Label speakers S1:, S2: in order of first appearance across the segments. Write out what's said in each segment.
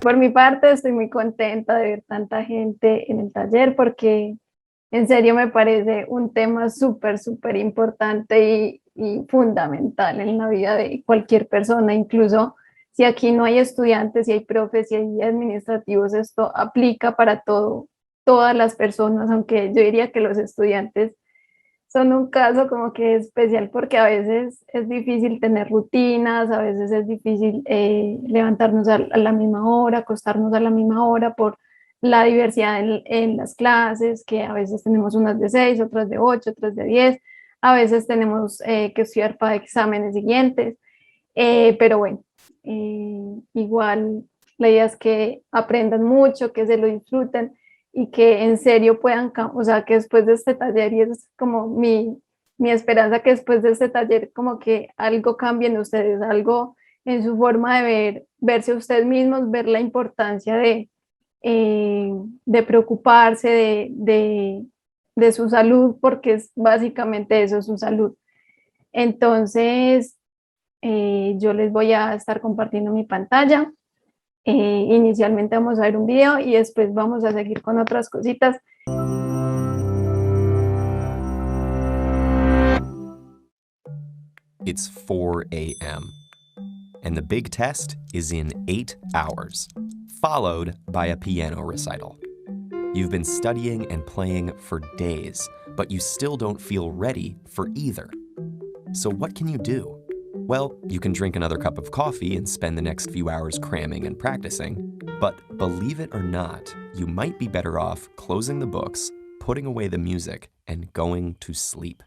S1: Por mi parte, estoy muy contenta de ver tanta gente en el taller porque en serio me parece un tema súper importante y fundamental en la vida de cualquier persona. Incluso si aquí no hay estudiantes, si hay profes, si hay administrativos, esto aplica para todo, todas las personas, aunque yo diría que los estudiantes son un caso como que especial porque a veces es difícil tener rutinas, a veces es difícil levantarnos a la misma hora, acostarnos a la misma hora por la diversidad en las clases, que a veces tenemos unas de 6, otras de 8, otras de 10, a veces tenemos que estudiar para exámenes siguientes, pero bueno, igual la idea es que aprendan mucho, que se lo disfruten y que en serio puedan, o sea, que después de este taller, y es como mi esperanza, que después de este taller como que algo cambie en ustedes, algo en su forma de verse a ustedes mismos, ver la importancia de preocuparse de su salud, porque es básicamente eso, su salud. Entonces, yo les voy a estar compartiendo mi pantalla. Inicialmente vamos a ver un video y después vamos a seguir con otras cositas.
S2: It's 4 a.m. and the big test is in 8 hours, followed by a piano recital. You've been studying and playing for days, but you still don't feel ready for either. So what can you do? Well, you can drink another cup of coffee and spend the next few hours cramming and practicing. But believe it or not, you might be better off closing the books, putting away the music, and going to sleep.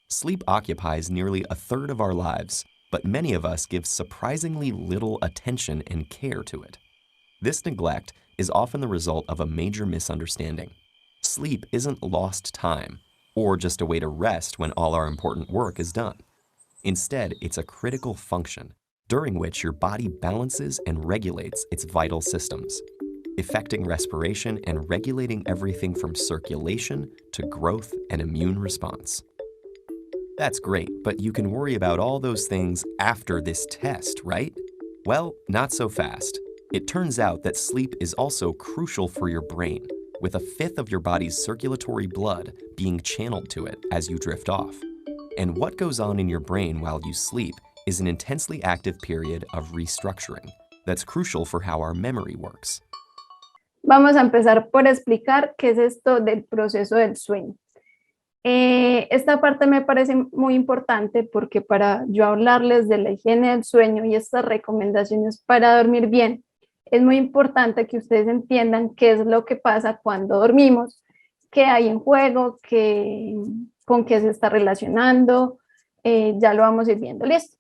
S2: Sleep occupies nearly a third of our lives, but many of us give surprisingly little attention and care to it. This neglect is often the result of a major misunderstanding. Sleep isn't lost time, or just a way to rest when all our important work is done. Instead, it's a critical function, during which your body balances and regulates its vital systems, affecting respiration and regulating everything from circulation to growth and immune response. That's great, but you can worry about all those things after this test, right? Well, not so fast. It turns out that sleep is also crucial for your brain, with a fifth of your body's circulatory blood being channeled to it as you drift off. And what goes on in your brain while you sleep is an intensely active period of restructuring that's crucial for how our memory works.
S1: Vamos a empezar por explicar qué es esto del proceso del sueño. Esta parte me parece muy importante porque para yo hablarles de la higiene del sueño y estas recomendaciones para dormir bien, es muy importante que ustedes entiendan qué es lo que pasa cuando dormimos, qué hay en juego, con qué se está relacionando, ya lo vamos a ir viendo, listo.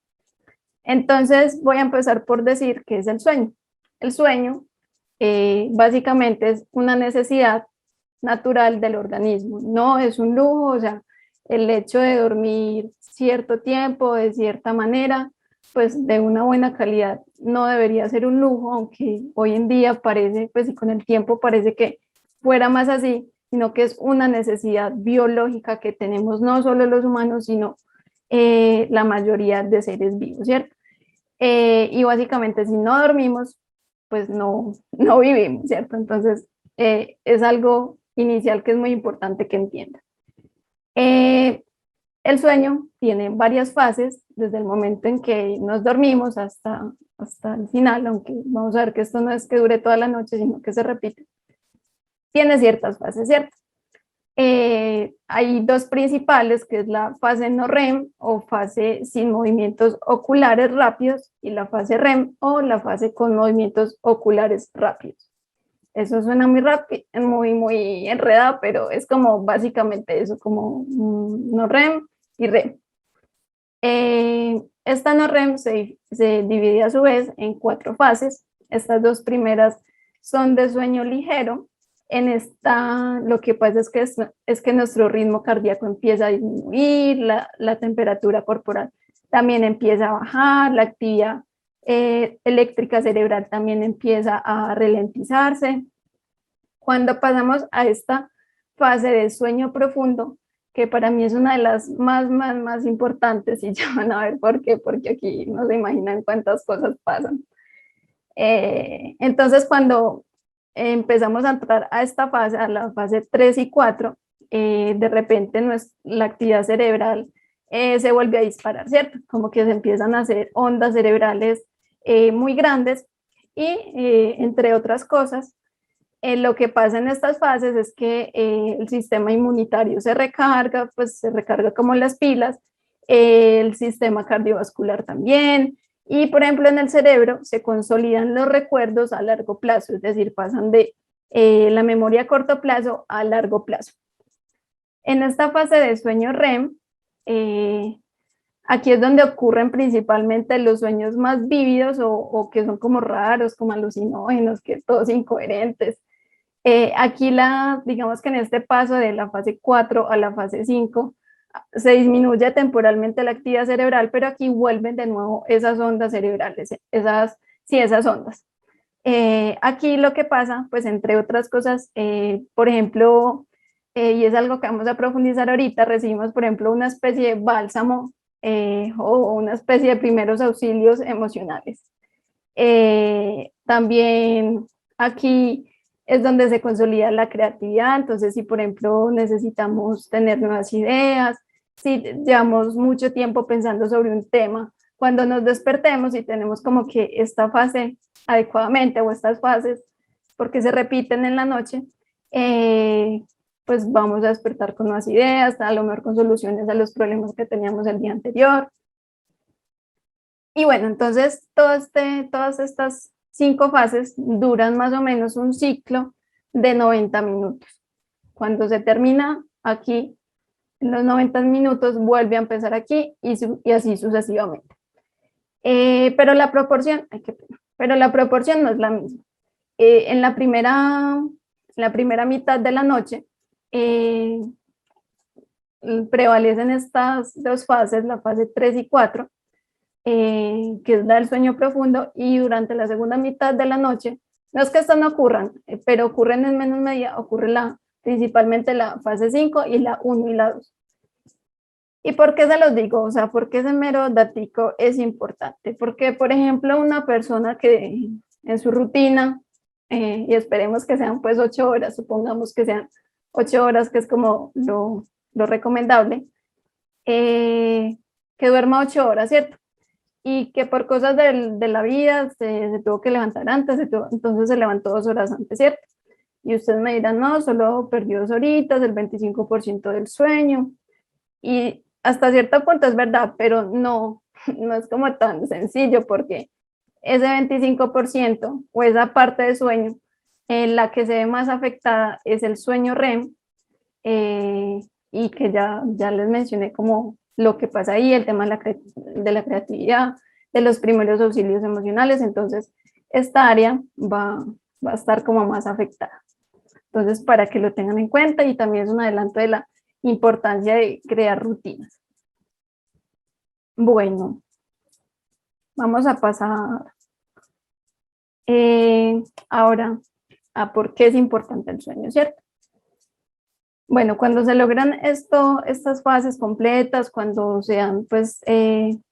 S1: Entonces voy a empezar por decir qué es el sueño. El sueño básicamente es una necesidad natural del organismo, no es un lujo, o sea, el hecho de dormir cierto tiempo, de cierta manera, pues de una buena calidad, no debería ser un lujo, aunque hoy en día parece, pues y con el tiempo parece que fuera más así, sino que es una necesidad biológica que tenemos no solo los humanos, sino la mayoría de seres vivos, ¿cierto? Y básicamente si no dormimos, pues no vivimos, ¿cierto? Entonces es algo inicial que es muy importante que entiendan. El sueño tiene varias fases, desde el momento en que nos dormimos hasta el final, aunque vamos a ver que esto no es que dure toda la noche, sino que se repite. Tiene ciertas fases, ¿cierto? Hay dos principales, que es la fase no REM o fase sin movimientos oculares rápidos y la fase REM o la fase con movimientos oculares rápidos. Eso suena muy rápido, muy enredado, pero es como básicamente eso, como no REM y REM. Esta no REM se divide a su vez en 4 fases. Estas 2 primeras son de sueño ligero. En esta lo que pasa es que nuestro ritmo cardíaco empieza a disminuir, la temperatura corporal también empieza a bajar, la actividad eléctrica cerebral también empieza a ralentizarse. Cuando pasamos a esta fase de sueño profundo, que para mí es una de las más importantes, y ya van a ver por qué, porque aquí no se imaginan cuántas cosas pasan. Entonces, cuando empezamos a entrar a esta fase, a la fase 3 y 4, de repente la actividad cerebral se vuelve a disparar, ¿cierto? Como que se empiezan a hacer ondas cerebrales muy grandes y, entre otras cosas, lo que pasa en estas fases es que el sistema inmunitario se recarga, pues se recarga como las pilas, el sistema cardiovascular también, y por ejemplo en el cerebro se consolidan los recuerdos a largo plazo, es decir, pasan de la memoria a corto plazo a largo plazo. En esta fase de sueño REM, aquí es donde ocurren principalmente los sueños más vívidos o que son como raros, como alucinógenos, que todos incoherentes. Aquí digamos que en este paso de la fase 4 a la fase 5 se disminuye temporalmente la actividad cerebral, pero aquí vuelven de nuevo esas ondas cerebrales, esas ondas. Aquí lo que pasa, pues entre otras cosas, por ejemplo, y es algo que vamos a profundizar ahorita, recibimos por ejemplo una especie de bálsamo o una especie de primeros auxilios emocionales. También aquí es donde se consolida la creatividad, entonces si por ejemplo necesitamos tener nuevas ideas, si llevamos mucho tiempo pensando sobre un tema, cuando nos despertemos y tenemos como que esta fase adecuadamente o estas fases, porque se repiten en la noche, pues vamos a despertar con nuevas ideas, a lo mejor con soluciones a los problemas que teníamos el día anterior. Y bueno, entonces todas estas 5 fases duran más o menos un ciclo de 90 minutos. Cuando se termina aquí, en los 90 minutos vuelve a empezar aquí y así sucesivamente. Pero la proporción no es la misma. En la primera mitad de la noche prevalecen estas 2 fases, la fase 3 y 4, que es la del sueño profundo, y durante la segunda mitad de la noche, no es que estas no ocurran, pero ocurren en menos medida, ocurre principalmente la fase 5 y la 1 y la 2. ¿Y por qué se los digo? O sea, ¿por qué ese mero datico es importante? Porque, por ejemplo, una persona que en su rutina, y esperemos que sean pues 8 horas, supongamos que sean 8 horas, que es como lo recomendable, que duerma 8 horas, ¿cierto? Y que por cosas de la vida se tuvo que levantar antes, entonces se levantó 2 horas antes, ¿cierto? Y ustedes me dirán, no, solo perdió 2 horitas, el 25% del sueño, y hasta cierto punto es verdad, pero no es como tan sencillo, porque ese 25% o esa parte de sueño en la que se ve más afectada es el sueño REM, y que ya les mencioné como lo que pasa ahí, el tema de la creatividad, de los primeros auxilios emocionales, entonces esta área va a estar como más afectada. Entonces, para que lo tengan en cuenta, y también es un adelanto de la importancia de crear rutinas. Bueno, vamos a pasar ahora a por qué es importante el sueño, ¿cierto? Bueno, cuando se logran estas fases completas, cuando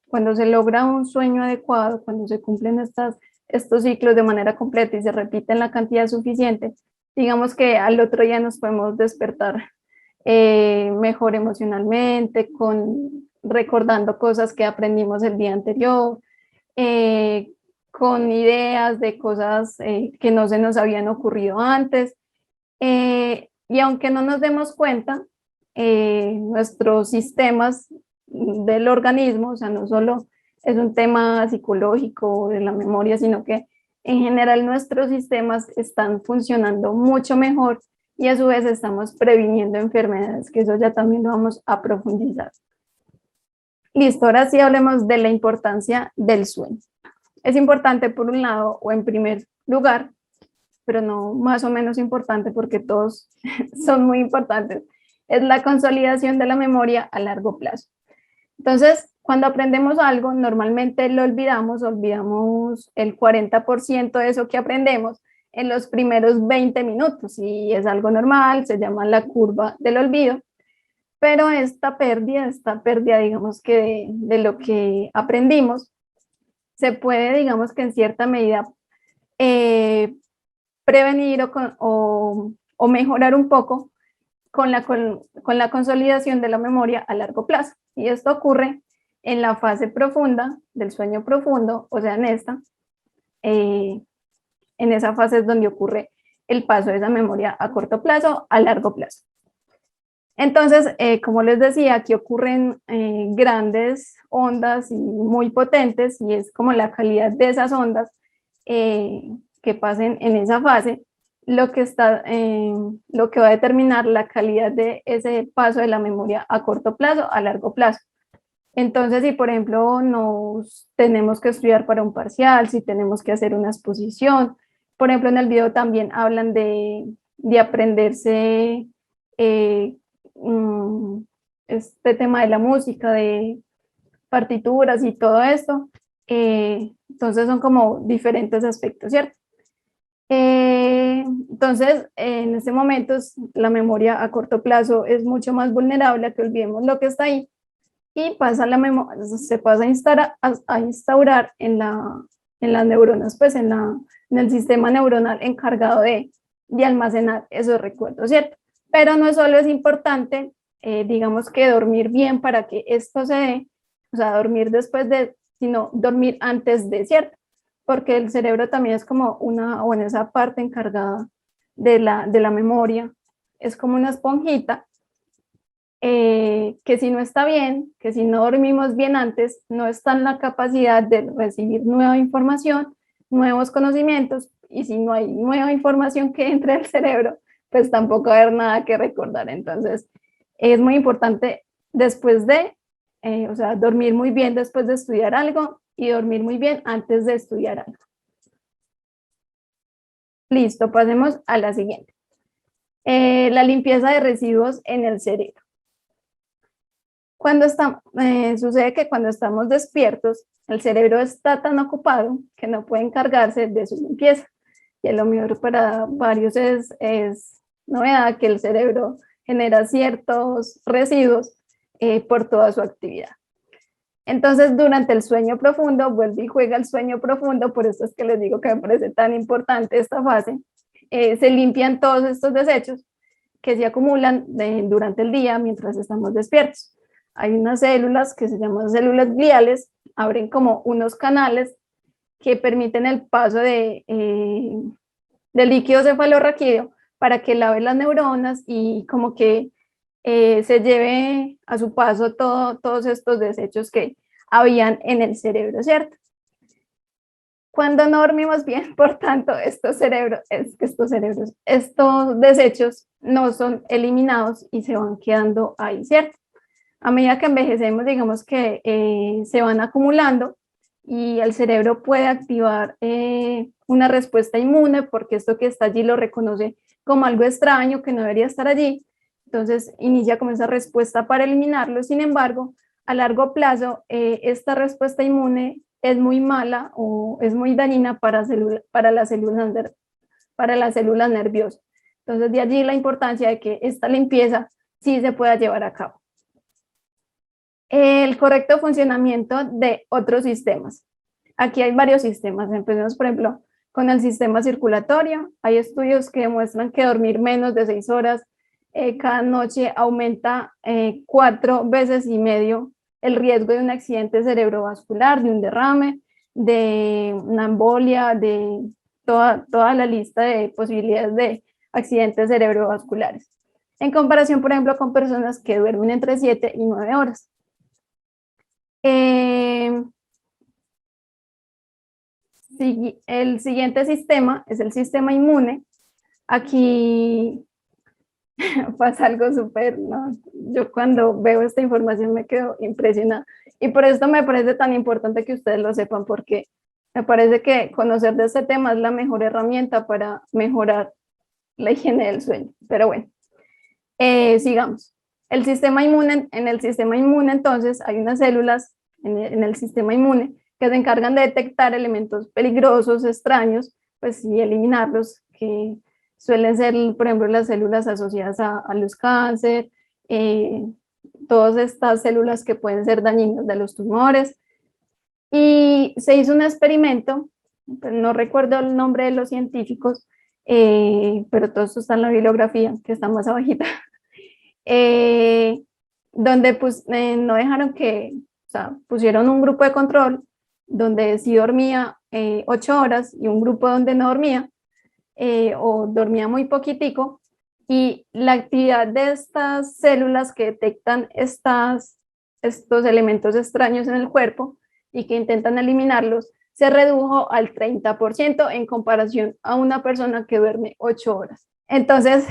S1: cuando se logra un sueño adecuado, cuando se cumplen estos ciclos de manera completa y se repiten la cantidad suficiente, digamos que al otro día nos podemos despertar mejor emocionalmente, recordando cosas que aprendimos el día anterior, con ideas de cosas que no se nos habían ocurrido antes. Y aunque no nos demos cuenta, nuestros sistemas del organismo, o sea, no solo es un tema psicológico de la memoria, sino que en general nuestros sistemas están funcionando mucho mejor, y a su vez estamos previniendo enfermedades, que eso ya también lo vamos a profundizar. Listo, ahora sí hablemos de la importancia del sueño. Es importante por un lado, o en primer lugar, pero no más o menos importante, porque todos son muy importantes, es la consolidación de la memoria a largo plazo. Entonces, cuando aprendemos algo, normalmente lo olvidamos el 40% de eso que aprendemos en los primeros 20 minutos, y es algo normal, se llama la curva del olvido, pero esta pérdida, digamos que de lo que aprendimos, se puede, digamos que en cierta medida, prevenir o mejorar un poco con la consolidación de la memoria a largo plazo. Y esto ocurre en la fase profunda del sueño profundo, o sea, en esa fase es donde ocurre el paso de esa memoria a corto plazo a largo plazo. Entonces, como les decía, aquí ocurren grandes ondas y muy potentes, y es como la calidad de esas ondas que pasen en esa fase lo que va a determinar la calidad de ese paso de la memoria a corto plazo a largo plazo. Entonces, si por ejemplo nos tenemos que estudiar para un parcial, si tenemos que hacer una exposición, por ejemplo en el video también hablan de aprenderse este tema de la música, de partituras y todo esto. Entonces son como diferentes aspectos, ¿cierto? Entonces, en este momento la memoria a corto plazo es mucho más vulnerable a que olvidemos lo que está ahí, y pasa se pasa a instaurar en las neuronas, pues en el sistema neuronal encargado de almacenar esos recuerdos, ¿cierto? Pero no solo es importante, digamos que dormir bien para que esto se dé, o sea, dormir después de, sino dormir antes de, ¿cierto? Porque el cerebro también es como esa parte encargada de la memoria, es como una esponjita, que si no está bien, que si no dormimos bien antes, no está en la capacidad de recibir nueva información, nuevos conocimientos, y si no hay nueva información que entre al cerebro, pues tampoco va a haber nada que recordar. Entonces, es muy importante después de, o sea, dormir muy bien después de estudiar algo y dormir muy bien antes de estudiar algo. Listo, pasemos a la siguiente. La limpieza de residuos en el cerebro. Sucede que cuando estamos despiertos, el cerebro está tan ocupado que no puede encargarse de su limpieza. Y a lo mejor para varios es novedad que el cerebro genera ciertos residuos por toda su actividad. Entonces, durante el sueño profundo, vuelve y juega el sueño profundo, por eso es que les digo que me parece tan importante esta fase, se limpian todos estos desechos que se acumulan durante el día mientras estamos despiertos. Hay unas células que se llaman células gliales, abren como unos canales que permiten el paso de líquido cefalorraquídeo para que lave las neuronas y como que se lleve a su paso todos estos desechos que habían en el cerebro, ¿cierto? Cuando no dormimos bien, por tanto, estos desechos no son eliminados y se van quedando ahí, ¿cierto? A medida que envejecemos, digamos que se van acumulando y el cerebro puede activar una respuesta inmune, porque esto que está allí lo reconoce como algo extraño que no debería estar allí. Entonces inicia como esa respuesta para eliminarlo. Sin embargo, a largo plazo, esta respuesta inmune es muy mala o es muy dañina para las células nerviosas. Entonces de allí la importancia de que esta limpieza sí se pueda llevar a cabo. El correcto funcionamiento de otros sistemas. Aquí hay varios sistemas. Empecemos, por ejemplo, con el sistema circulatorio. Hay estudios que demuestran que dormir menos de 6 horas cada noche aumenta 4 veces y medio el riesgo de un accidente cerebrovascular, de un derrame, de una embolia, de toda la lista de posibilidades de accidentes cerebrovasculares. En comparación, por ejemplo, con personas que duermen entre 7 y 9 horas. El siguiente sistema es el sistema inmune. Aquí pasa algo súper, ¿no? Yo cuando veo esta información me quedo impresionada, y por esto me parece tan importante que ustedes lo sepan, porque me parece que conocer de este tema es la mejor herramienta para mejorar la higiene del sueño. Pero bueno, sigamos. En el sistema inmune entonces hay unas células en el sistema inmune que se encargan de detectar elementos peligrosos, extraños, pues, y eliminarlos, que suelen ser, por ejemplo, las células asociadas a los cáncer, todas estas células que pueden ser dañinas de los tumores. Y se hizo un experimento pues no recuerdo el nombre de los científicos, pero todo esto está en la bibliografía, que está más abajita, eh, donde pues no dejaron que, o sea, pusieron un grupo de control donde sí dormía 8 horas y un grupo donde no dormía, o dormía muy poquitico, y la actividad de estas células que detectan estos elementos extraños en el cuerpo y que intentan eliminarlos, se redujo al 30% en comparación a una persona que duerme 8 horas. Entonces,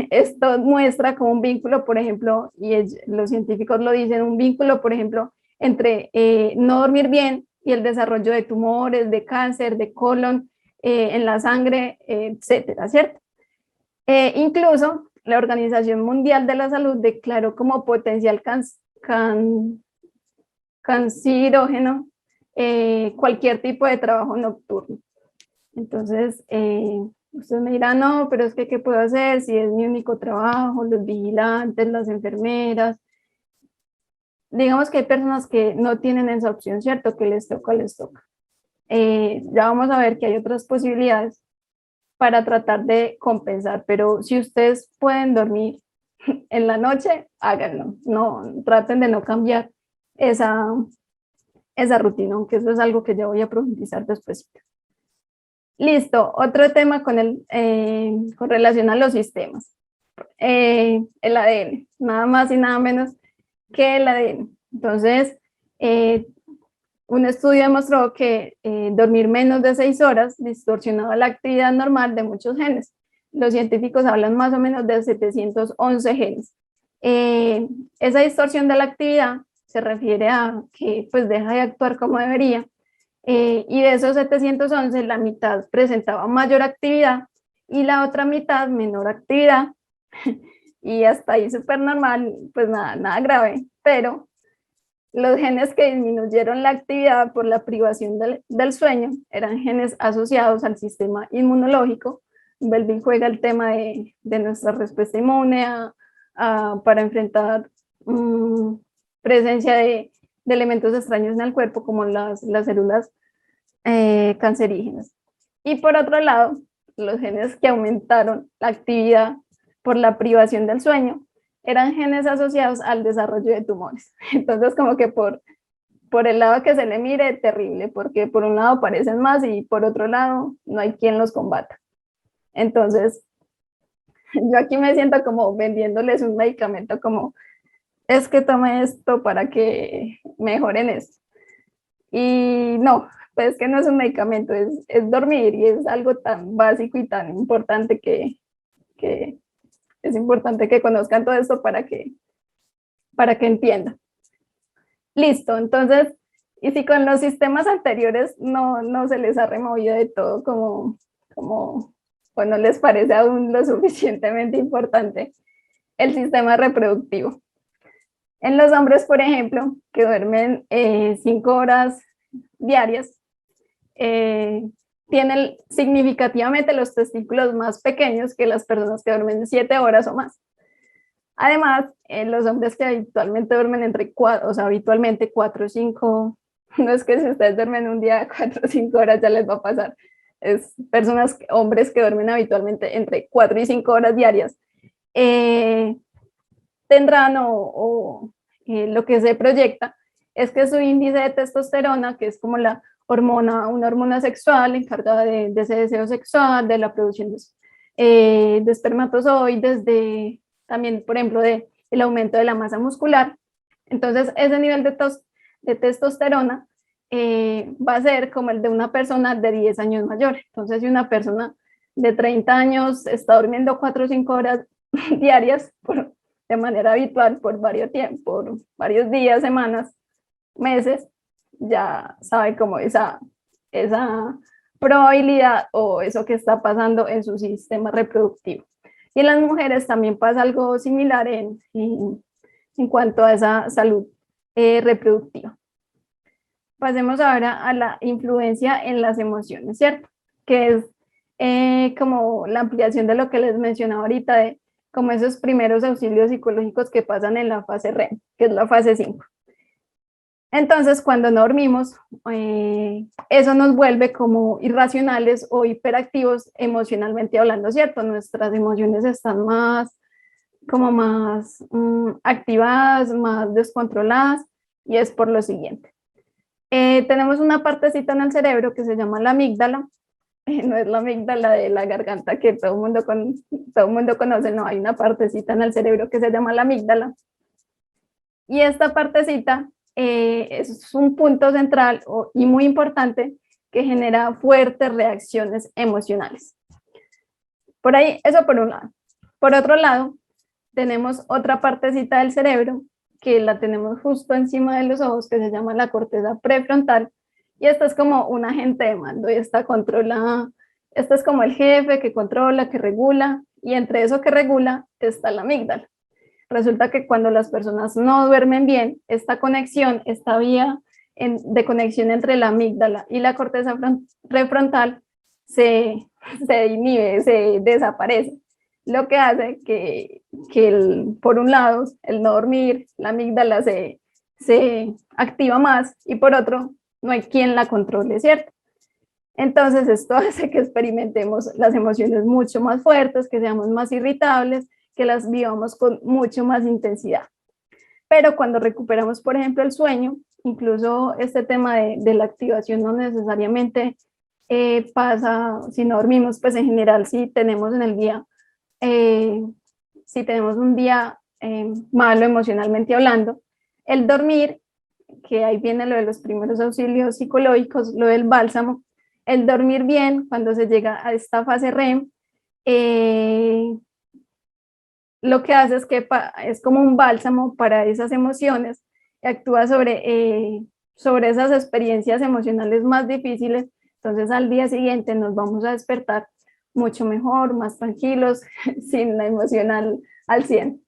S1: esto muestra como un vínculo, por ejemplo, y los científicos lo dicen, un vínculo, por ejemplo, entre no dormir bien y el desarrollo de tumores, de cáncer, de colon, en la sangre, etcétera, ¿cierto? Incluso la Organización Mundial de la Salud declaró como potencial cancerígeno cualquier tipo de trabajo nocturno. Entonces, usted me dirá, no, pero es que ¿qué puedo hacer si es mi único trabajo? Los vigilantes, las enfermeras. Digamos que hay personas que no tienen esa opción, ¿cierto? Que les toca, les toca. Ya vamos a ver que hay otras posibilidades para tratar de compensar, pero si ustedes pueden dormir en la noche, háganlo. No, traten de no cambiar esa rutina, aunque eso es algo que ya voy a profundizar después. Listo, otro tema con relación a los sistemas. El ADN, nada más y nada menos que el ADN. Entonces, un estudio demostró que dormir menos de 6 horas distorsionaba la actividad normal de muchos genes. Los científicos hablan más o menos de 711 genes. Esa distorsión de la actividad se refiere a que pues deja de actuar como debería, y de esos 711 la mitad presentaba mayor actividad y la otra mitad menor actividad, y hasta ahí súper normal, pues nada grave, pero los genes que disminuyeron la actividad por la privación del sueño eran genes asociados al sistema inmunológico. Belvin juega el tema de nuestra respuesta inmune para enfrentar presencia de elementos extraños en el cuerpo como las células cancerígenas. Y por otro lado, los genes que aumentaron la actividad por la privación del sueño eran genes asociados al desarrollo de tumores. Entonces, como que por el lado que se le mire, terrible, porque por un lado parecen más y por otro lado no hay quien los combata. Entonces, yo aquí me siento como vendiéndoles un medicamento como, es que tome esto para que mejoren esto. Y no, pues que no es un medicamento, es dormir, y es algo tan básico y tan importante que es importante que conozcan todo esto para que entiendan. Listo, entonces, y si con los sistemas anteriores no se les ha removido de todo como o no les parece aún lo suficientemente importante, el sistema reproductivo. En los hombres, por ejemplo, que duermen 5 horas diarias, tienen significativamente los testículos más pequeños que las personas que duermen 7 horas o más. Además, los hombres que habitualmente duermen entre 4, o sea, habitualmente 4 o 5, no es que si ustedes duermen un día 4 o 5 horas ya les va a pasar, es hombres que duermen habitualmente entre 4 y 5 horas diarias, tendrán lo que se proyecta es que su índice de testosterona, que es como una hormona sexual encargada de ese deseo sexual, de la producción de espermatozoides, también, por ejemplo, el aumento de la masa muscular. Entonces, ese nivel de testosterona va a ser como el de una persona de 10 años mayor. Entonces, si una persona de 30 años está durmiendo 4 o 5 horas diarias de manera habitual por varios días, semanas, meses, ya sabe como esa probabilidad o eso que está pasando en su sistema reproductivo. Y en las mujeres también pasa algo similar en cuanto a esa salud reproductiva. Pasemos ahora a la influencia en las emociones, ¿cierto? Que es como la ampliación de lo que les mencionaba ahorita, de como esos primeros auxilios psicológicos que pasan en la fase REM, que es la fase 5. Entonces, cuando no dormimos, eso nos vuelve como irracionales o hiperactivos emocionalmente hablando, ¿cierto? Nuestras emociones están como más activadas, más descontroladas, y es por lo siguiente. Tenemos una partecita en el cerebro que se llama la amígdala. No es la amígdala de la garganta que todo el mundo conoce, no, hay una partecita en el cerebro que se llama la amígdala. Y esta partecita es un punto central y muy importante que genera fuertes reacciones emocionales. Por ahí, eso por un lado. Por otro lado, tenemos otra partecita del cerebro que la tenemos justo encima de los ojos, que se llama la corteza prefrontal, y esta es como un agente de mando, y esta controla, esta es como el jefe que controla, que regula, y entre eso que regula está la amígdala. Resulta que cuando las personas no duermen bien, esta conexión, esta vía de conexión entre la amígdala y la corteza prefrontal se inhibe, se desaparece, lo que hace que por un lado, el no dormir, la amígdala se activa más, y por otro, no hay quien la controle, ¿cierto? Entonces esto hace que experimentemos las emociones mucho más fuertes, que seamos más irritables, que las vivamos con mucho más intensidad. Pero cuando recuperamos, por ejemplo, el sueño, incluso este tema de la activación no necesariamente pasa si no dormimos, pues en general si tenemos en el día, si tenemos un día malo emocionalmente hablando, el dormir, que ahí viene lo de los primeros auxilios psicológicos, lo del bálsamo, el dormir bien cuando se llega a esta fase REM, lo que hace es que es como un bálsamo para esas emociones, y actúa sobre esas experiencias emocionales más difíciles. Entonces al día siguiente nos vamos a despertar mucho mejor, más tranquilos, sin la emoción al 100.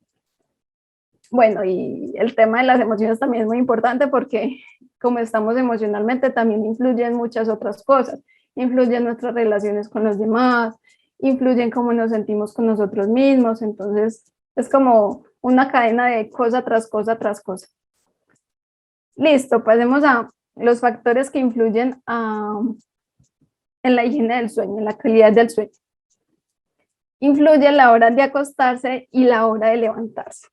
S1: Bueno, y el tema de las emociones también es muy importante porque como estamos emocionalmente también influye en muchas otras cosas, influye en nuestras relaciones con los demás, influye en cómo nos sentimos con nosotros mismos, entonces es como una cadena de cosa tras cosa tras cosa. Listo, pasemos a los factores que influyen en la higiene del sueño, en la calidad del sueño. Influye la hora de acostarse y la hora de levantarse.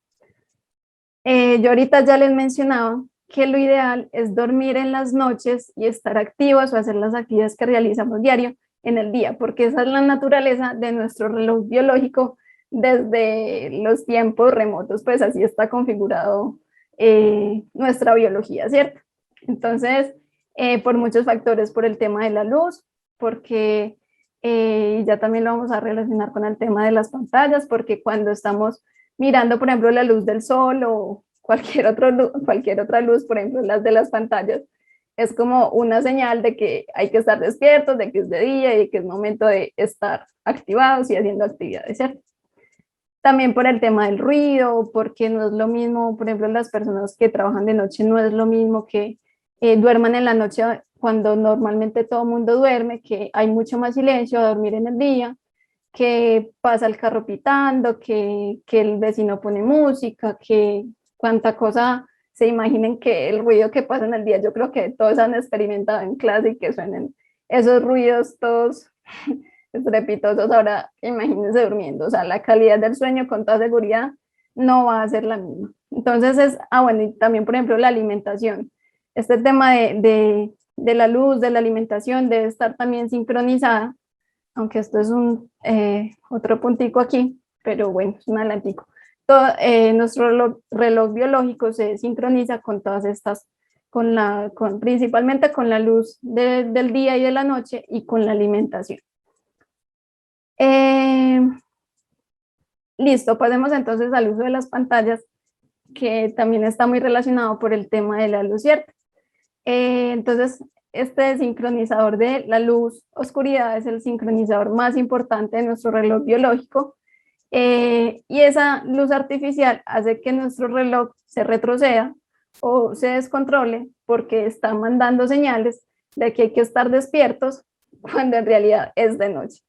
S1: Yo ahorita ya les mencionaba que lo ideal es dormir en las noches y estar activos o hacer las actividades que realizamos diario en el día, porque esa es la naturaleza de nuestro reloj biológico desde los tiempos remotos, pues así está configurado nuestra biología, ¿cierto? Entonces, por muchos factores, por el tema de la luz, porque ya también lo vamos a relacionar con el tema de las pantallas, porque cuando estamos mirando, por ejemplo, la luz del sol o cualquier otra luz, por ejemplo, las de las pantallas, es como una señal de que hay que estar despiertos, de que es de día y de que es momento de estar activados y haciendo actividades, ¿cierto? También por el tema del ruido, porque no es lo mismo, por ejemplo, las personas que trabajan de noche no es lo mismo que duerman en la noche cuando normalmente todo el mundo duerme, que hay mucho más silencio a dormir en el día, que pasa el carro pitando, que el vecino pone música, que cuánta cosa se imaginen que el ruido que pasa en el día, yo creo que todos han experimentado en clase y que suenen esos ruidos todos estrepitosos. Ahora imagínense durmiendo, o sea, la calidad del sueño con toda seguridad no va a ser la misma. Entonces bueno, y también por ejemplo la alimentación. Este tema de la luz, de la alimentación debe estar también sincronizada, aunque esto es otro puntico aquí, pero bueno, es un adelantico. Nuestro reloj biológico se sincroniza con todas estas, principalmente con la luz del día y de la noche y con la alimentación. Listo, pasemos entonces al uso de las pantallas, que también está muy relacionado por el tema de la luz, ¿cierto? Entonces, este sincronizador de la luz-oscuridad es el sincronizador más importante de nuestro reloj biológico, y esa luz artificial hace que nuestro reloj se retroceda o se descontrole porque está mandando señales de que hay que estar despiertos cuando en realidad es de noche.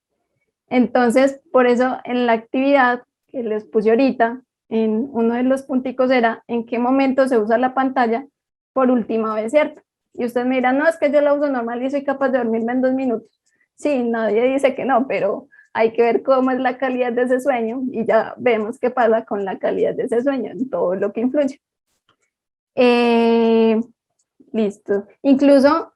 S1: Entonces, por eso en la actividad que les puse ahorita, en uno de los punticos era en qué momento se usa la pantalla por última vez, ¿cierto? Y ustedes me dirán, no, es que yo la uso normal y soy capaz de dormirme en 2 minutos. Sí, nadie dice que no, pero hay que ver cómo es la calidad de ese sueño y ya vemos qué pasa con la calidad de ese sueño, en todo lo que influye. Listo. Incluso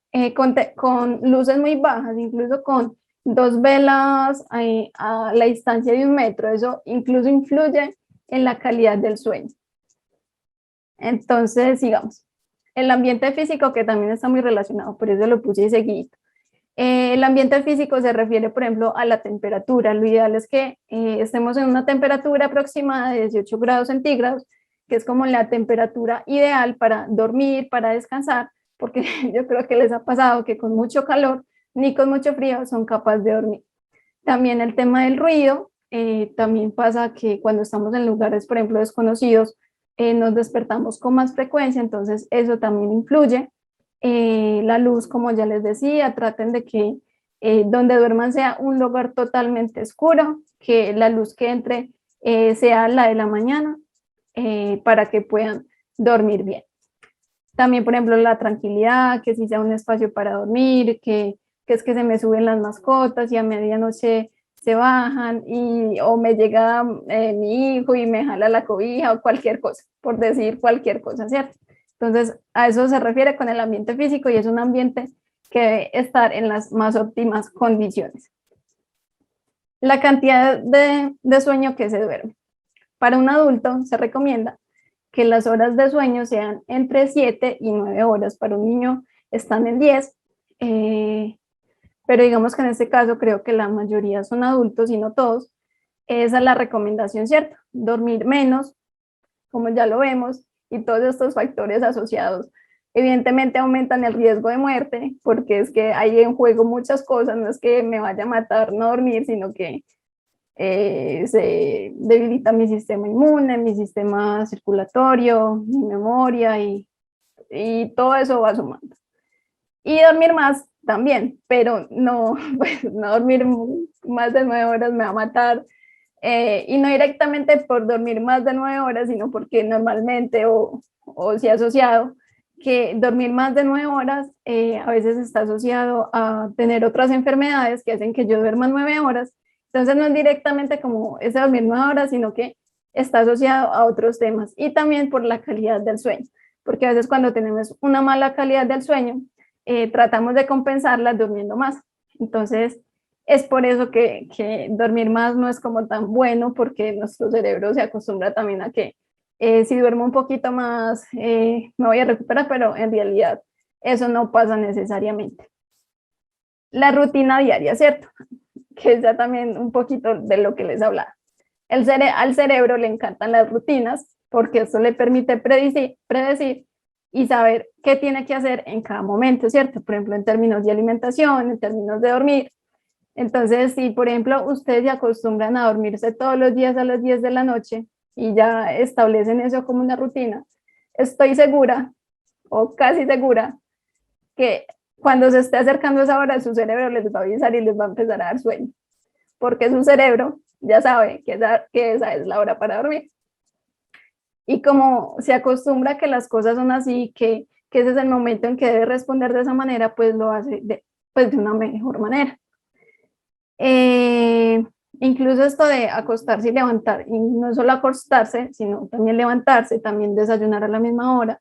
S1: con luces muy bajas, incluso con 2 velas a la distancia de 1 metro, eso incluso influye en la calidad del sueño. Entonces, sigamos. El ambiente físico, que también está muy relacionado, por eso lo puse seguido. El ambiente físico se refiere, por ejemplo, a la temperatura. Lo ideal es que estemos en una temperatura aproximada de 18 grados centígrados, que es como la temperatura ideal para dormir, para descansar, porque yo creo que les ha pasado que con mucho calor ni con mucho frío son capaces de dormir. También el tema del ruido, también pasa que cuando estamos en lugares, por ejemplo, desconocidos, nos despertamos con más frecuencia, entonces eso también influye. La luz, como ya les decía, traten de que donde duerman sea un lugar totalmente oscuro, que la luz que entre sea la de la mañana, para que puedan dormir bien. También, por ejemplo, la tranquilidad, que si sea un espacio para dormir, que es que se me suben las mascotas y a medianoche se bajan o me llega mi hijo y me jala la cobija o cualquier cosa, por decir cualquier cosa, ¿cierto? Entonces, a eso se refiere con el ambiente físico y es un ambiente que debe estar en las más óptimas condiciones. La cantidad de sueño que se duerme. Para un adulto se recomienda que las horas de sueño sean entre 7 y 9 horas. Para un niño están en 10, pero digamos que en este caso creo que la mayoría son adultos y no todos. Esa es la recomendación, ¿cierto? Dormir menos, como ya lo vemos, y todos estos factores asociados evidentemente aumentan el riesgo de muerte, porque es que hay en juego muchas cosas, no es que me vaya a matar no dormir, sino que se debilita mi sistema inmune, mi sistema circulatorio, mi memoria y todo eso va sumando. Y dormir más también, pero no, pues, no dormir más de 9 horas me va a matar. Y no directamente por dormir más de 9 horas, sino porque normalmente o se ha asociado que dormir más de 9 horas a veces está asociado a tener otras enfermedades que hacen que yo duerma 9 horas. Entonces no es directamente como ese dormir 9 horas, sino que está asociado a otros temas y también por la calidad del sueño, porque a veces cuando tenemos una mala calidad del sueño, tratamos de compensarla durmiendo más. Entonces, es por eso que dormir más no es como tan bueno, porque nuestro cerebro se acostumbra también a que si duermo un poquito más me voy a recuperar, pero en realidad eso no pasa necesariamente. La rutina diaria, ¿cierto? Que es ya también un poquito de lo que les hablaba. Al cerebro le encantan las rutinas porque eso le permite predecir y saber qué tiene que hacer en cada momento, ¿cierto? Por ejemplo, en términos de alimentación, en términos de dormir. Entonces, si por ejemplo ustedes se acostumbran a dormirse todos los días a las 10 de la noche y ya establecen eso como una rutina, estoy segura o casi segura que cuando se esté acercando esa hora, su cerebro les va a avisar y les va a empezar a dar sueño, porque su cerebro ya sabe que esa es la hora para dormir. Y como se acostumbra a que las cosas son así, que ese es el momento en que debe responder de esa manera, pues lo hace pues de una mejor manera. Incluso esto de acostarse y levantar, y no solo acostarse, sino también levantarse, también desayunar a la misma hora,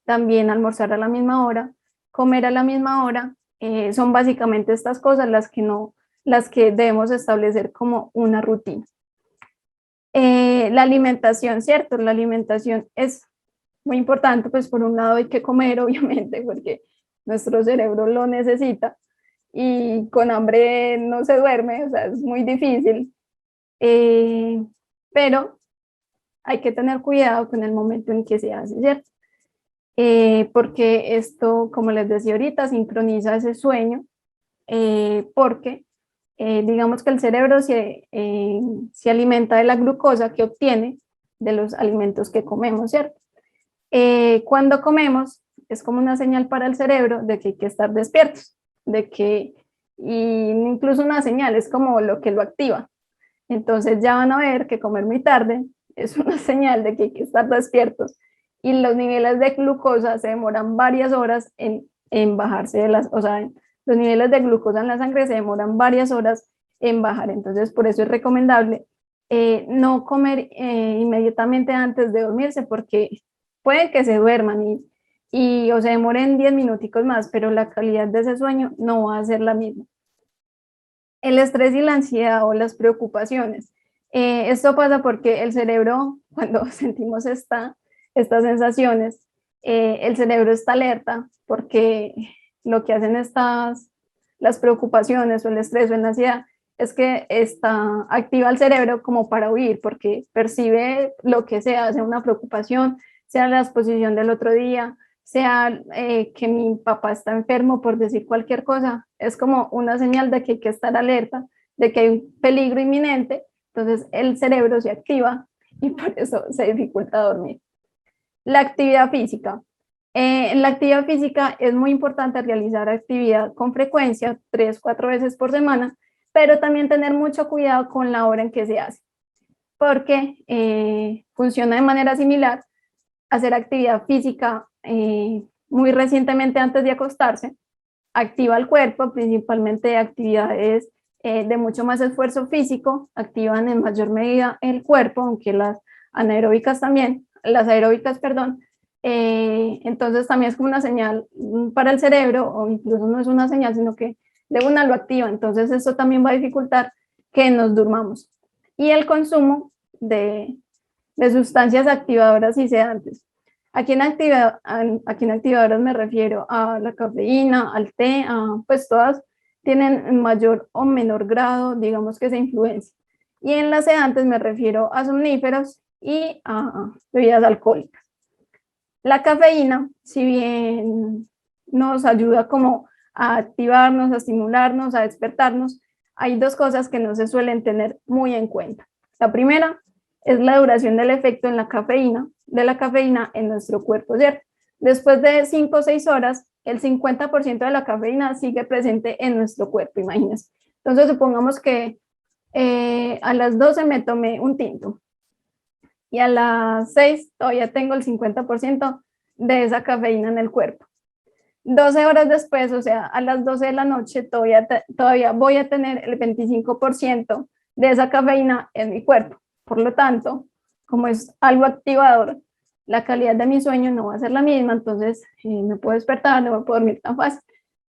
S1: también almorzar a la misma hora, comer a la misma hora, son básicamente estas cosas las que debemos establecer como una rutina. La alimentación, ¿cierto? La alimentación es muy importante, pues por un lado hay que comer, obviamente, porque nuestro cerebro lo necesita y con hambre no se duerme, o sea, es muy difícil, pero hay que tener cuidado con el momento en que se hace, ¿cierto? Porque esto, como les decía ahorita, sincroniza ese sueño, porque digamos que el cerebro se alimenta de la glucosa que obtiene de los alimentos que comemos, ¿cierto? Cuando comemos es como una señal para el cerebro de que hay que estar despiertos, y incluso una señal es como lo que lo activa. Entonces ya van a ver que comer muy tarde es una señal de que hay que estar despiertos y los niveles de glucosa se demoran varias horas en bajarse de las, o sea, los niveles de glucosa en la sangre se demoran varias horas en bajar. Entonces, por eso es recomendable no comer inmediatamente antes de dormirse, porque puede que se duerman y o se demoren 10 minuticos más, pero la calidad de ese sueño no va a ser la misma. El estrés y la ansiedad o las preocupaciones. Esto pasa porque el cerebro, cuando sentimos estas sensaciones, el cerebro está alerta porque lo que hacen las preocupaciones o el estrés o la ansiedad es que activa el cerebro como para huir, porque percibe lo que sea una preocupación, sea la exposición del otro día, sea que mi papá está enfermo, por decir cualquier cosa, es como una señal de que hay que estar alerta, de que hay un peligro inminente, entonces el cerebro se activa y por eso se dificulta dormir. La actividad física. En la actividad física es muy importante realizar actividad con frecuencia, 3-4 veces por semana, pero también tener mucho cuidado con la hora en que se hace, porque funciona de manera similar hacer actividad física muy recientemente antes de acostarse, activa el cuerpo, principalmente actividades de mucho más esfuerzo físico, activan en mayor medida el cuerpo, aunque las aeróbicas, perdón, entonces también es como una señal para el cerebro, o incluso no es una señal, sino que de una lo activa, entonces eso también va a dificultar que nos durmamos. Y el consumo de sustancias activadoras y sedantes. Aquí en activadoras me refiero a la cafeína, al té, pues todas tienen en mayor o menor grado, digamos que esa influencia. Y en las sedantes me refiero a somníferos y a bebidas alcohólicas. La cafeína, si bien nos ayuda como a activarnos, a estimularnos, a despertarnos, hay dos cosas que no se suelen tener muy en cuenta. La primera es la duración del efecto de la cafeína en nuestro cuerpo, ¿cierto? Después de 5 o 6 horas, el 50% de la cafeína sigue presente en nuestro cuerpo, imagínense. Entonces, supongamos que a las 12 me tomé un tinto y a las 6 todavía tengo el 50% de esa cafeína en el cuerpo. 12 horas después, o sea, a las 12 de la noche, todavía voy a tener el 25% de esa cafeína en mi cuerpo. Por lo tanto, como es algo activador, la calidad de mi sueño no va a ser la misma, entonces me puedo despertar, no me puedo dormir tan fácil.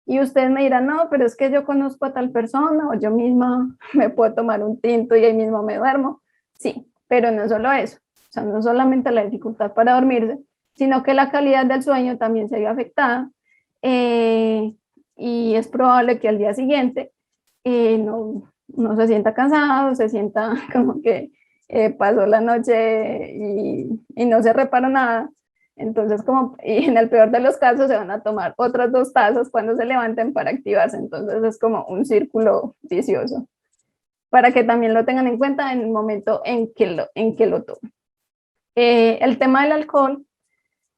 S1: Y ustedes me dirán, no, pero es que yo conozco a tal persona o yo misma me puedo tomar un tinto y ahí mismo me duermo. Sí, pero no solo eso, o sea, no solamente la dificultad para dormirse, sino que la calidad del sueño también se ve afectada y es probable que al día siguiente no se sienta cansado, se sienta como que pasó la noche y no se reparó nada. Entonces, y en el peor de los casos, se van a tomar otras 2 tazas cuando se levanten para activarse. Entonces, es como un círculo vicioso. Para que también lo tengan en cuenta en el momento en que lo tomen. El tema del alcohol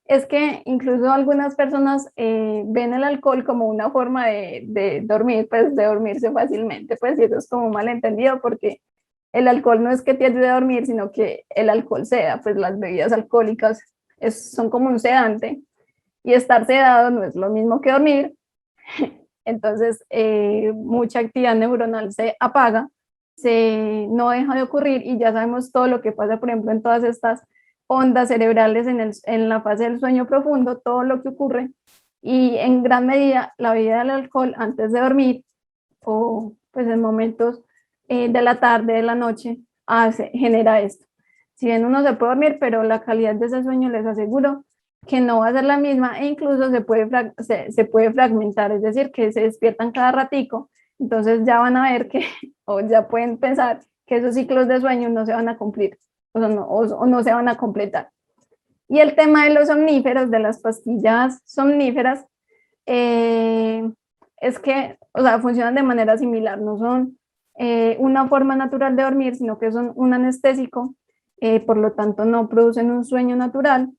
S1: es que incluso algunas personas ven el alcohol como una forma de dormir, pues de dormirse fácilmente, pues y eso es como malentendido porque el alcohol no es que te ayude a dormir, sino que el alcohol seda, pues las bebidas alcohólicas son como un sedante y estar sedado no es lo mismo que dormir, entonces mucha actividad neuronal se apaga, no deja de ocurrir y ya sabemos todo lo que pasa, por ejemplo, en todas estas ondas cerebrales en la fase del sueño profundo, todo lo que ocurre y en gran medida la bebida del alcohol antes de dormir o pues en momentos de la tarde, de la noche, genera esto. Si bien uno se puede dormir, pero la calidad de ese sueño les aseguro que no va a ser la misma e incluso se puede fragmentar, es decir, que se despiertan cada ratico, entonces ya van a ver que, o ya pueden pensar que esos ciclos de sueño no se van a cumplir o no se van a completar. Y el tema de los somníferos, de las pastillas somníferas, es que, o sea, funcionan de manera similar, no son una forma natural de dormir, sino que son un anestésico, por lo tanto no producen un sueño natural,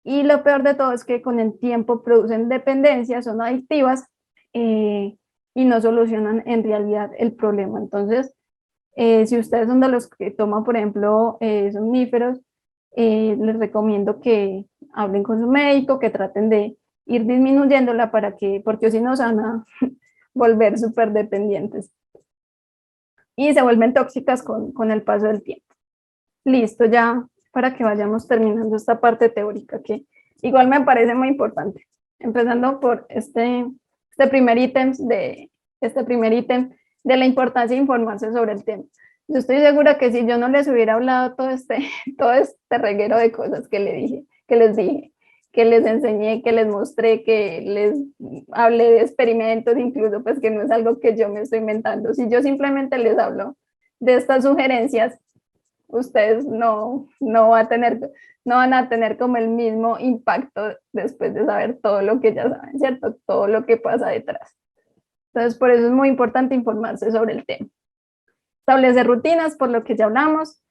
S1: y lo peor de todo es que con el tiempo producen dependencia, son adictivas y no solucionan en realidad el problema. Entonces, si ustedes son de los que toman, por ejemplo, somníferos, les recomiendo que hablen con su médico, que traten de ir disminuyéndola porque si no se van a volver súper dependientes y se vuelven tóxicas con el paso del tiempo. Listo, ya para que vayamos terminando esta parte teórica que igual me parece muy importante. Empezando por este primer ítem de la importancia de informarse sobre el tema. Yo estoy segura que si yo no les hubiera hablado todo este reguero de cosas que les dije, que les enseñé, que les mostré, que les hablé de experimentos, incluso pues que no es algo que yo me estoy inventando. Si yo simplemente les hablo de estas sugerencias, ustedes no van a tener como el mismo impacto después de saber todo lo que ya saben, ¿cierto? Todo lo que pasa detrás. Entonces, por eso es muy importante informarse sobre el tema. Establecer rutinas, por lo que ya hablamos.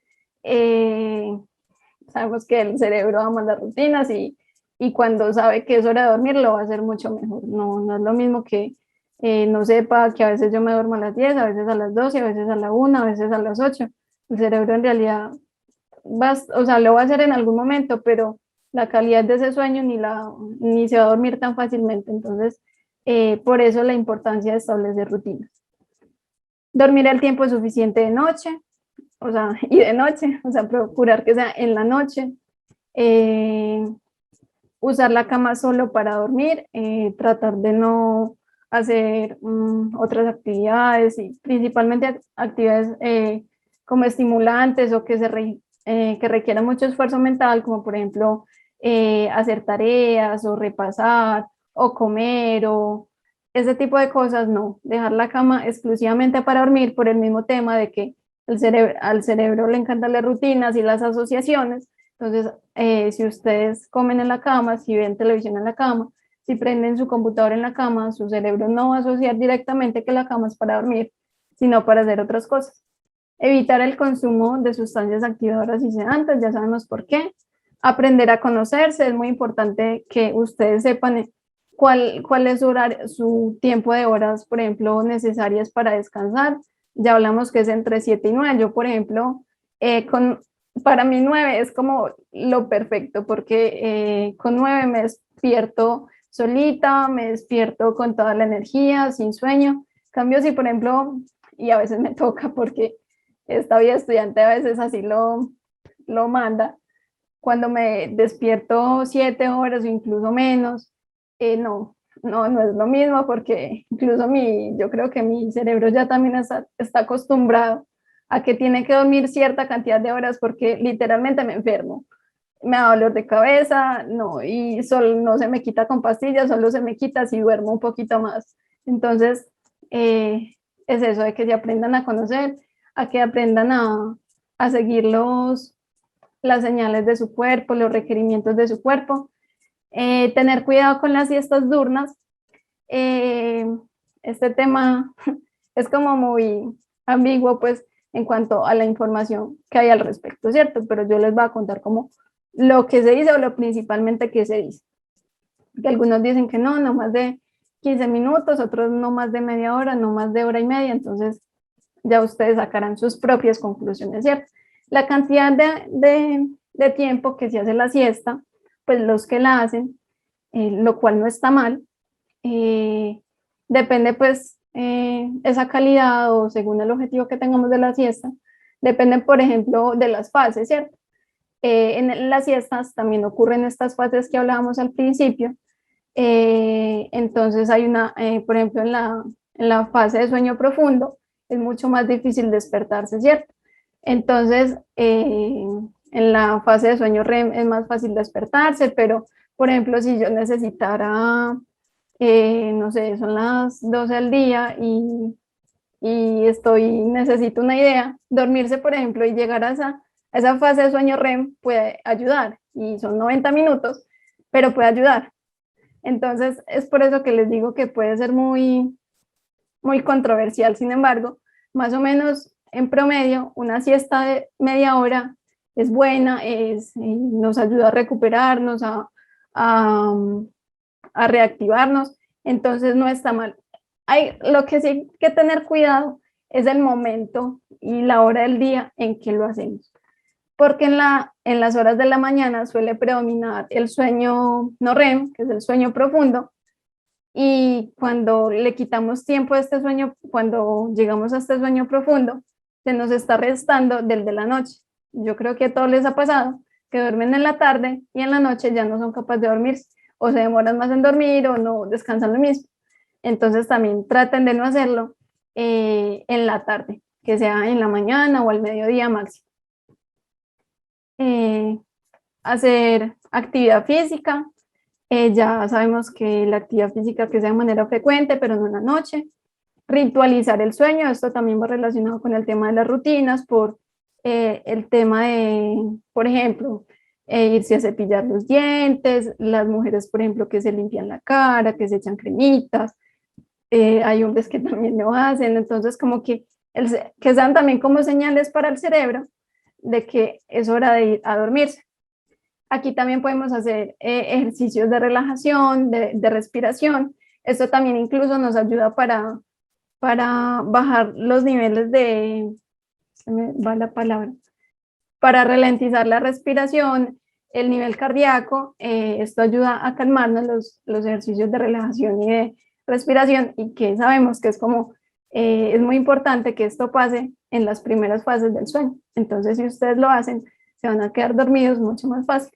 S1: Sabemos que el cerebro ama las rutinas y cuando sabe que es hora de dormir lo va a hacer mucho mejor. No es lo mismo que no sepa que a veces yo me duermo a las 10, a veces a las 12, a veces a la 1, a veces a las 8. El cerebro en realidad lo va a hacer en algún momento, pero la calidad de ese sueño ni se va a dormir tan fácilmente. Entonces, por eso la importancia de establecer rutinas. Dormir el tiempo suficiente de noche, y de noche, procurar que sea en la noche. Usar la cama solo para dormir, tratar de no hacer otras actividades y principalmente actividades como estimulantes o que requieran mucho esfuerzo mental, como por ejemplo hacer tareas o repasar o comer o ese tipo de cosas. No, dejar la cama exclusivamente para dormir por el mismo tema de que al cerebro le encantan las rutinas y las asociaciones. Entonces, si ustedes comen en la cama, si ven televisión en la cama, si prenden su computador en la cama, su cerebro no va a asociar directamente que la cama es para dormir, sino para hacer otras cosas. Evitar el consumo de sustancias activadoras y sedantes, ya sabemos por qué. Aprender a conocerse, es muy importante que ustedes sepan cuál es su tiempo de horas, por ejemplo, necesarias para descansar. Ya hablamos que es entre 7 y 9. Yo, por ejemplo, para mí 9 es como lo perfecto, porque con 9 me despierto solita, me despierto con toda la energía, sin sueño. Cambio si, por ejemplo, y a veces me toca porque esta vida estudiante a veces así lo manda, cuando me despierto 7 horas o incluso menos, no es lo mismo porque incluso yo creo que mi cerebro ya también está acostumbrado a que tiene que dormir cierta cantidad de horas porque literalmente me enfermo. Me da dolor de cabeza, y solo no se me quita con pastillas, solo se me quita si duermo un poquito más. Entonces, es eso, de que se aprendan a conocer, a que aprendan a seguir las señales de su cuerpo, los requerimientos de su cuerpo. Tener cuidado con las siestas diurnas. Este tema es como muy ambiguo, pues, en cuanto a la información que hay al respecto, ¿cierto? Pero yo les voy a contar como lo que se dice o lo principalmente que se dice. Que algunos dicen que no más de 15 minutos, otros no más de media hora, no más de hora y media, entonces ya ustedes sacarán sus propias conclusiones, ¿cierto? La cantidad de tiempo que se hace la siesta, pues los que la hacen, lo cual no está mal, depende pues esa calidad o según el objetivo que tengamos de la siesta, depende por ejemplo de las fases, ¿cierto? En las siestas también ocurren estas fases que hablábamos al principio, entonces hay por ejemplo en la fase de sueño profundo es mucho más difícil despertarse, ¿cierto? Entonces en la fase de sueño REM es más fácil despertarse, pero por ejemplo si yo necesitara no sé, son las 12 del día necesito una idea, dormirse, por ejemplo, y llegar a esa fase de sueño REM puede ayudar, y son 90 minutos, pero puede ayudar. Entonces, es por eso que les digo que puede ser muy, muy controversial. Sin embargo, más o menos en promedio, una siesta de media hora es buena, nos ayuda a recuperarnos, a reactivarnos, entonces no está mal. Lo que sí hay que tener cuidado es el momento y la hora del día en que lo hacemos. porque en las horas de la mañana suele predominar el sueño no REM, que es el sueño profundo, y cuando le quitamos tiempo a este sueño, cuando llegamos a este sueño profundo, se nos está restando del de la noche. Yo creo que a todos les ha pasado que duermen en la tarde y en la noche ya no son capaces de dormirse, o se demoran más en dormir o no descansan lo mismo. Entonces también traten de no hacerlo en la tarde, que sea en la mañana o al mediodía máximo. Hacer actividad física. Ya sabemos que la actividad física que sea de manera frecuente, pero no en la noche. Ritualizar el sueño, esto también va relacionado con el tema de las rutinas, por el tema de, por ejemplo, irse a cepillar los dientes, las mujeres, por ejemplo, que se limpian la cara, que se echan cremitas, hay hombres que también lo hacen, entonces como que, que sean también como señales para el cerebro de que es hora de ir a dormirse. Aquí también podemos hacer ejercicios de relajación, de respiración. Esto también incluso nos ayuda para bajar los niveles de, se me va la palabra, para ralentizar la respiración, el nivel cardíaco. Esto ayuda a calmarnos los ejercicios de relajación y de respiración, y que sabemos que es como, es muy importante que esto pase en las primeras fases del sueño. Entonces, si ustedes lo hacen, se van a quedar dormidos mucho más fácil.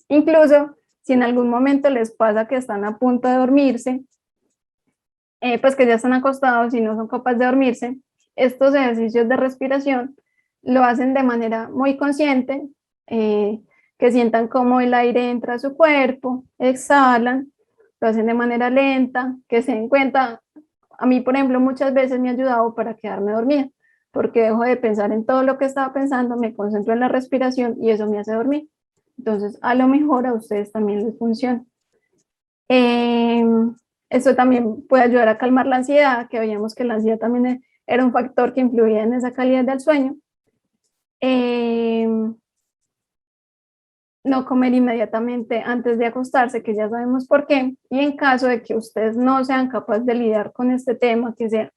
S1: Incluso si en algún momento les pasa que están a punto de dormirse, pues que ya están acostados y no son capaces de dormirse, estos ejercicios de respiración lo hacen de manera muy consciente, que sientan cómo el aire entra a su cuerpo, exhalan, lo hacen de manera lenta, que se den cuenta. A mí, por ejemplo, muchas veces me ha ayudado para quedarme dormida, porque dejo de pensar en todo lo que estaba pensando, me concentro en la respiración y eso me hace dormir. Entonces, a lo mejor a ustedes también les funciona. Esto también puede ayudar a calmar la ansiedad, que veíamos que la ansiedad también era un factor que influía en esa calidad del sueño. No comer inmediatamente antes de acostarse, que ya sabemos por qué. Y en caso de que ustedes no sean capaces de lidiar con este tema, que sea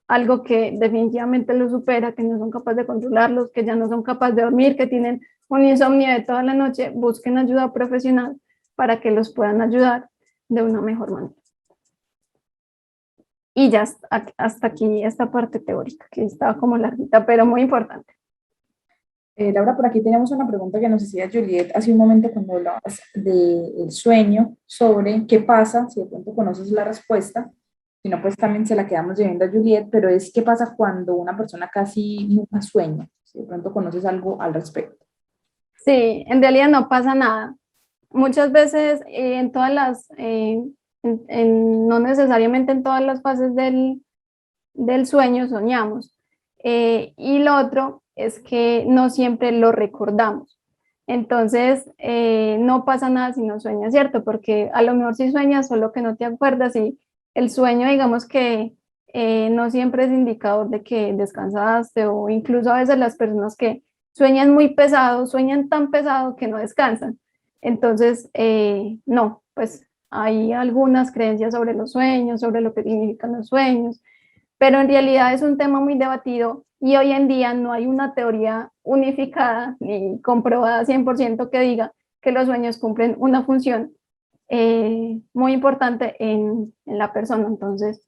S1: algo que definitivamente lo supera, que no son capaces de controlarlos, que ya no son capaces de dormir, que tienen un insomnio de toda la noche, busquen ayuda profesional para que los puedan ayudar de una mejor manera. Y ya hasta aquí esta parte teórica, que estaba como larguita, pero muy importante.
S3: Laura, por aquí tenemos una pregunta que nos hacía Juliet hace un momento cuando hablabas del sueño, sobre qué pasa, si de pronto conoces la respuesta, si no, pues también se la quedamos llevando a Juliet, pero es qué pasa cuando una persona casi nunca sueña, si de pronto conoces algo al respecto.
S1: Sí, en realidad no pasa nada. Muchas veces en todas las, no necesariamente en todas las fases del sueño soñamos. Y lo otro es que no siempre lo recordamos. Entonces, no pasa nada si no sueñas, ¿cierto? Porque a lo mejor sí sueñas, solo que no te acuerdas, y el sueño, digamos que no siempre es indicador de que descansaste, o incluso a veces las personas que sueñan muy pesado, sueñan tan pesado que no descansan. Entonces, no, pues hay algunas creencias sobre los sueños, sobre lo que significan los sueños, pero en realidad es un tema muy debatido y hoy en día no hay una teoría unificada ni comprobada 100% que diga que los sueños cumplen una función muy importante en la persona. Entonces,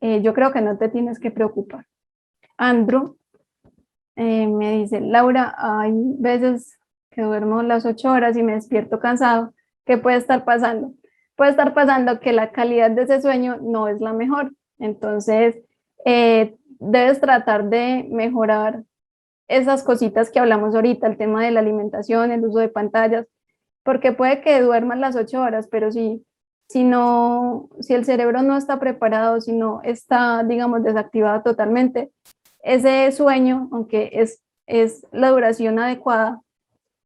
S1: yo creo que no te tienes que preocupar. Andrew me dice, Laura, hay veces que duermo las 8 horas y me despierto cansado. ¿Qué puede estar pasando? Puede estar pasando que la calidad de ese sueño no es la mejor. Entonces, debes tratar de mejorar esas cositas que hablamos ahorita, el tema de la alimentación, el uso de pantallas, porque puede que duermas las 8 horas, pero si el cerebro no está preparado, si no está, digamos, desactivado totalmente, ese sueño, aunque es la duración adecuada,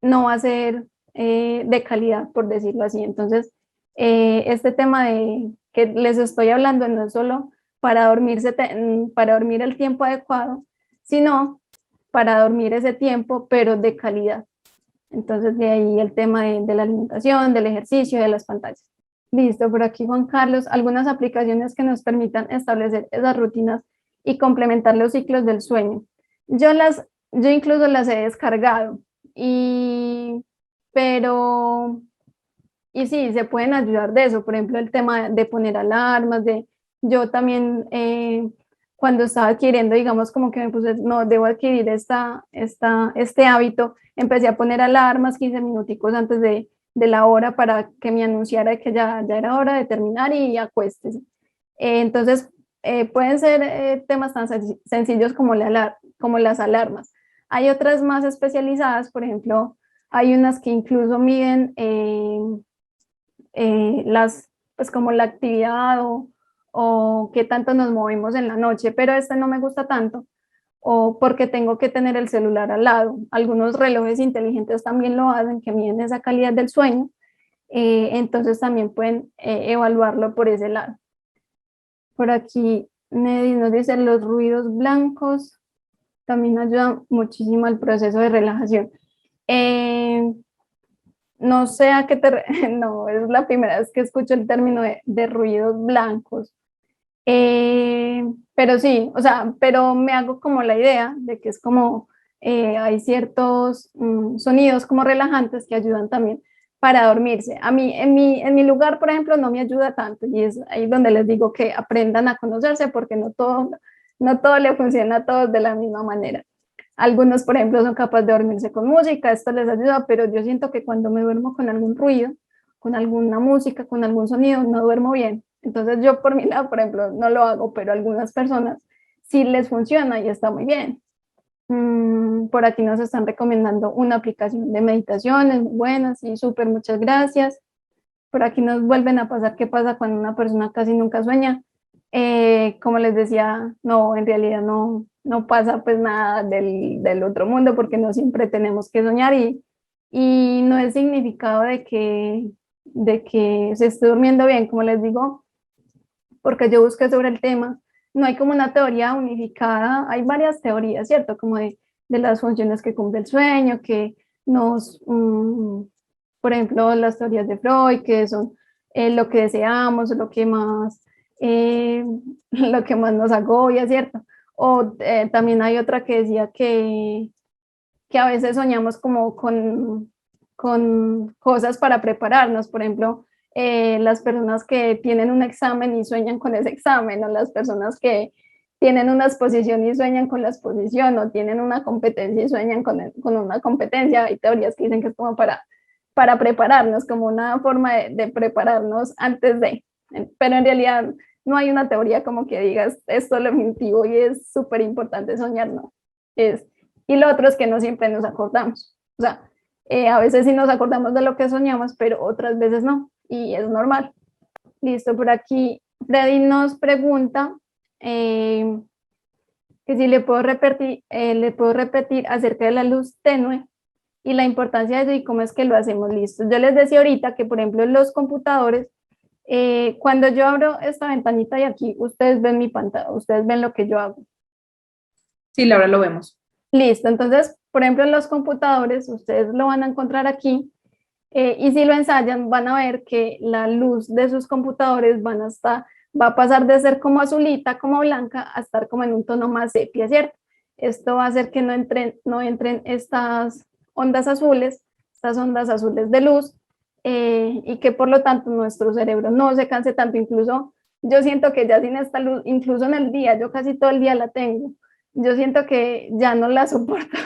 S1: no va a ser de calidad, por decirlo así. Entonces, este tema de que les estoy hablando no es solo para dormir el tiempo adecuado, sino para dormir ese tiempo, pero de calidad. Entonces, de ahí el tema de la alimentación, del ejercicio, de las pantallas. Listo, por aquí Juan Carlos, algunas aplicaciones que nos permitan establecer esas rutinas y complementar los ciclos del sueño. Yo incluso las he descargado. y, pero, y sí, se pueden ayudar de eso, por ejemplo, el tema de poner alarmas, yo también cuando estaba adquiriendo, digamos, como que me puse, no, debo adquirir este hábito, empecé a poner alarmas 15 minuticos antes de la hora para que me anunciara que ya era hora de terminar y acuéstese. Entonces, pueden ser temas tan sencillos como, como las alarmas. Hay otras más especializadas, por ejemplo, hay unas que incluso miden pues como la actividad o qué tanto nos movimos en la noche, pero esta no me gusta tanto, o porque tengo que tener el celular al lado. Algunos relojes inteligentes también lo hacen, que miden esa calidad del sueño, entonces también pueden evaluarlo por ese lado. Por aquí Neddy nos dice los ruidos blancos también ayudan muchísimo al proceso de relajación. No sé a qué no, es la primera vez que escucho el término de ruidos blancos. Pero sí, o sea, pero me hago como la idea de que es como hay ciertos sonidos como relajantes que ayudan también para dormirse. A mí, en mi lugar, por ejemplo, no me ayuda tanto y es ahí donde les digo que aprendan a conocerse porque no todo le funciona a todos de la misma manera. Algunos, por ejemplo, son capaces de dormirse con música, esto les ayuda, pero yo siento que cuando me duermo con algún ruido, con alguna música, con algún sonido, no duermo bien. Entonces yo por mi lado, por ejemplo, no lo hago, pero a algunas personas sí les funciona y está muy bien. Por aquí nos están recomendando una aplicación de meditaciones muy buenas y súper, muchas gracias. Por aquí nos vuelven a pasar qué pasa cuando una persona casi nunca sueña. Como les decía, no, en realidad no pasa pues nada del otro mundo porque no siempre tenemos que soñar y no es significado de que se esté durmiendo bien, como les digo, porque yo busqué sobre el tema, no hay como una teoría unificada, hay varias teorías, ¿cierto? Como de las funciones que cumple el sueño, que por ejemplo, las teorías de Freud, que son lo que deseamos, eh, lo que más nos agobia, ¿cierto? O también hay otra que decía que a veces soñamos como con cosas para prepararnos, por ejemplo, las personas que tienen un examen y sueñan con ese examen, o las personas que tienen una exposición y sueñan con la exposición, o tienen una competencia y sueñan con una competencia. Hay teorías que dicen que es como para prepararnos, como una forma de prepararnos antes de, pero en realidad no hay una teoría como que digas esto es lo definitivo y es súper importante soñar, no. Y lo otro es que no siempre nos acordamos. O sea, a veces sí nos acordamos de lo que soñamos, pero otras veces no. Y es normal. Listo, por aquí Freddy nos pregunta que si le puedo repetir acerca de la luz tenue y la importancia de eso y cómo es que lo hacemos. Listo. Yo les decía ahorita que, por ejemplo, en los computadores, cuando yo abro esta ventanita de aquí, ustedes ven mi pantalla, ustedes ven lo que yo hago.
S3: Sí, Laura, lo vemos.
S1: Listo, entonces, por ejemplo, en los computadores, ustedes lo van a encontrar aquí, y si lo ensayan, van a ver que la luz de sus computadores va a pasar de ser como azulita, como blanca, a estar como en un tono más sepia, ¿cierto? Esto va a hacer que no entren estas ondas azules de luz, y que por lo tanto nuestro cerebro no se canse tanto. Incluso yo siento que ya sin esta luz, incluso en el día, yo casi todo el día la tengo, yo siento que ya no la soporto,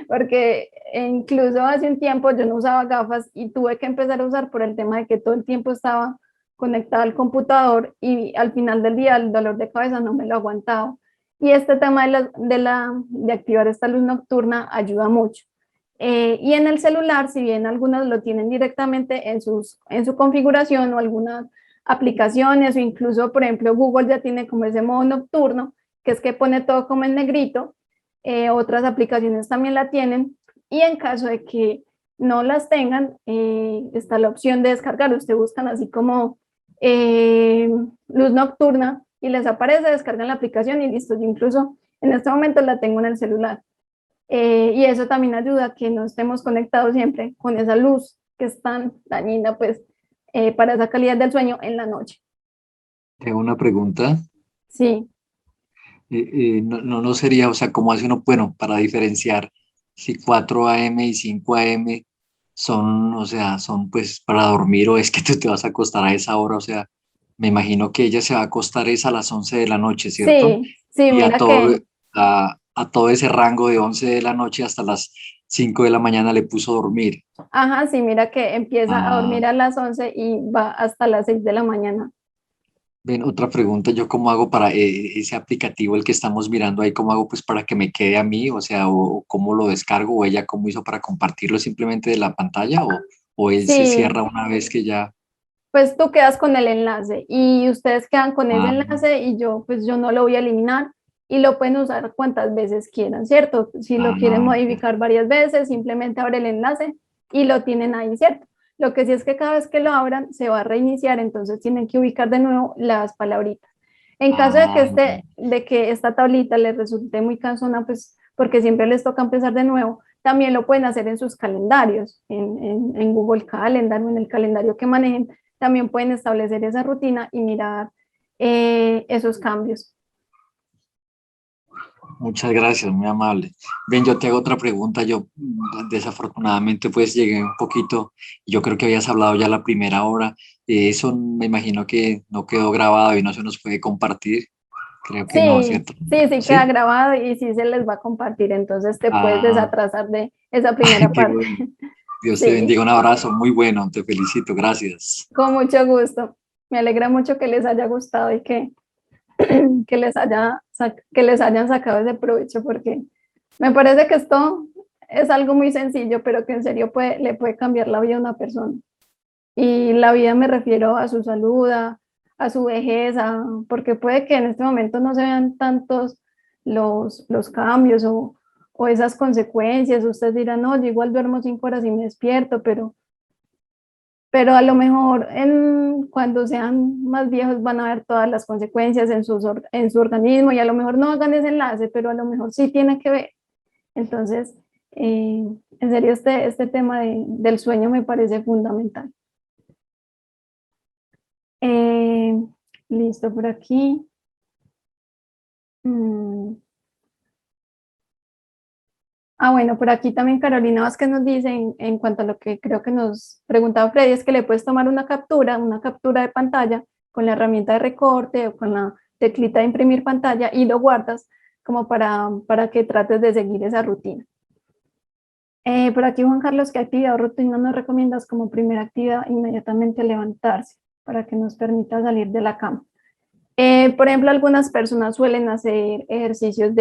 S1: porque incluso hace un tiempo yo no usaba gafas y tuve que empezar a usar por el tema de que todo el tiempo estaba conectada al computador y al final del día el dolor de cabeza no me lo aguantaba. Y este tema de activar esta luz nocturna ayuda mucho. Y en el celular, si bien algunas lo tienen directamente en su configuración o algunas aplicaciones o incluso, por ejemplo, Google ya tiene como ese modo nocturno, que es que pone todo como en negrito. Otras aplicaciones también la tienen y en caso de que no las tengan, está la opción de descargar. Usted buscan así como luz nocturna y les aparece, descargan la aplicación y listo. Yo incluso en este momento la tengo en el celular. Y eso también ayuda a que no estemos conectados siempre con esa luz que es tan dañina, pues, para esa calidad del sueño en la noche.
S4: Tengo una pregunta.
S1: Sí.
S4: No sería, o sea, ¿cómo hace uno, bueno, para diferenciar si 4 a.m. y 5 a.m. son, o sea, son pues para dormir o es que tú te vas a acostar a esa hora, o sea, me imagino que ella se va a acostar es a las 11 de la noche, ¿cierto?
S1: Sí, sí,
S4: Y
S1: mira que,
S4: a todo ese rango de 11 de la noche hasta las 5 de la mañana le puso dormir.
S1: ajá, sí, mira que empieza a
S4: Ah,
S1: dormir a las 11 y va hasta las 6 de la mañana.
S4: ven, otra pregunta, ¿yo cómo hago para ese aplicativo, el que estamos mirando ahí, cómo hago pues para que me quede a mí? O sea, o cómo lo descargo, o ella cómo hizo para compartirlo simplemente de la pantalla, o él se
S1: Sí,
S4: cierra una vez que ya...
S1: pues tú quedas con el enlace y ustedes quedan con ese
S4: Ah,
S1: enlace y yo, pues yo no lo voy a eliminar y lo pueden usar cuantas veces quieran, ¿cierto? Si lo quieren modificar varias veces, simplemente abre el enlace y lo tienen ahí, ¿cierto? Lo que sí es que cada vez que lo abran se va a reiniciar, entonces tienen que ubicar de nuevo las palabritas. En caso de que,
S4: ah,
S1: de que esta tablita les resulte muy cansona, pues porque siempre les toca empezar de nuevo, también lo pueden hacer en sus calendarios, en Google Calendar o en el calendario que manejen, también pueden establecer esa rutina y mirar esos cambios.
S4: muchas gracias, muy amable. Ven, yo te hago otra pregunta. Yo desafortunadamente pues llegué un poquito, yo creo que habías hablado ya la primera hora. Eso me imagino que no quedó grabado y no se nos puede compartir. Creo que no,
S1: Sí,
S4: ¿cierto?
S1: sí, sí queda
S4: ¿Sí?
S1: grabado y sí se les va a compartir, entonces te puedes
S4: Ah,
S1: desatrasar de esa primera
S4: qué
S1: parte.
S4: bueno. Dios te
S1: Sí,
S4: bendiga, un abrazo muy bueno, te felicito, gracias.
S1: con mucho gusto. Me alegra mucho que les haya gustado y que que les hayan sacado ese provecho porque me parece que esto es algo muy sencillo, pero que en serio le puede cambiar la vida a una persona. Y la vida me refiero a su salud, a su vejez, porque puede que en este momento no se vean tantos los cambios o esas consecuencias. Ustedes dirán, no, yo igual duermo 5 horas y me despierto, pero a lo mejor cuando sean más viejos van a ver todas las consecuencias en su organismo y a lo mejor no hagan ese enlace, pero a lo mejor sí tiene que ver. Entonces, en serio, este tema del sueño me parece fundamental. Eh, listo por aquí. Mm. Bueno, por aquí también Carolina Vázquez nos dice en cuanto a lo que creo que nos preguntaba Freddy, es que le puedes tomar una captura de pantalla con la herramienta de recorte o con la teclita de imprimir pantalla y lo guardas como para que trates de seguir esa rutina. Por aquí Juan Carlos, ¿qué actividad o rutina nos recomiendas como primera actividad? Inmediatamente levantarse para que nos permita salir de la cama. Por ejemplo, algunas personas suelen hacer ejercicios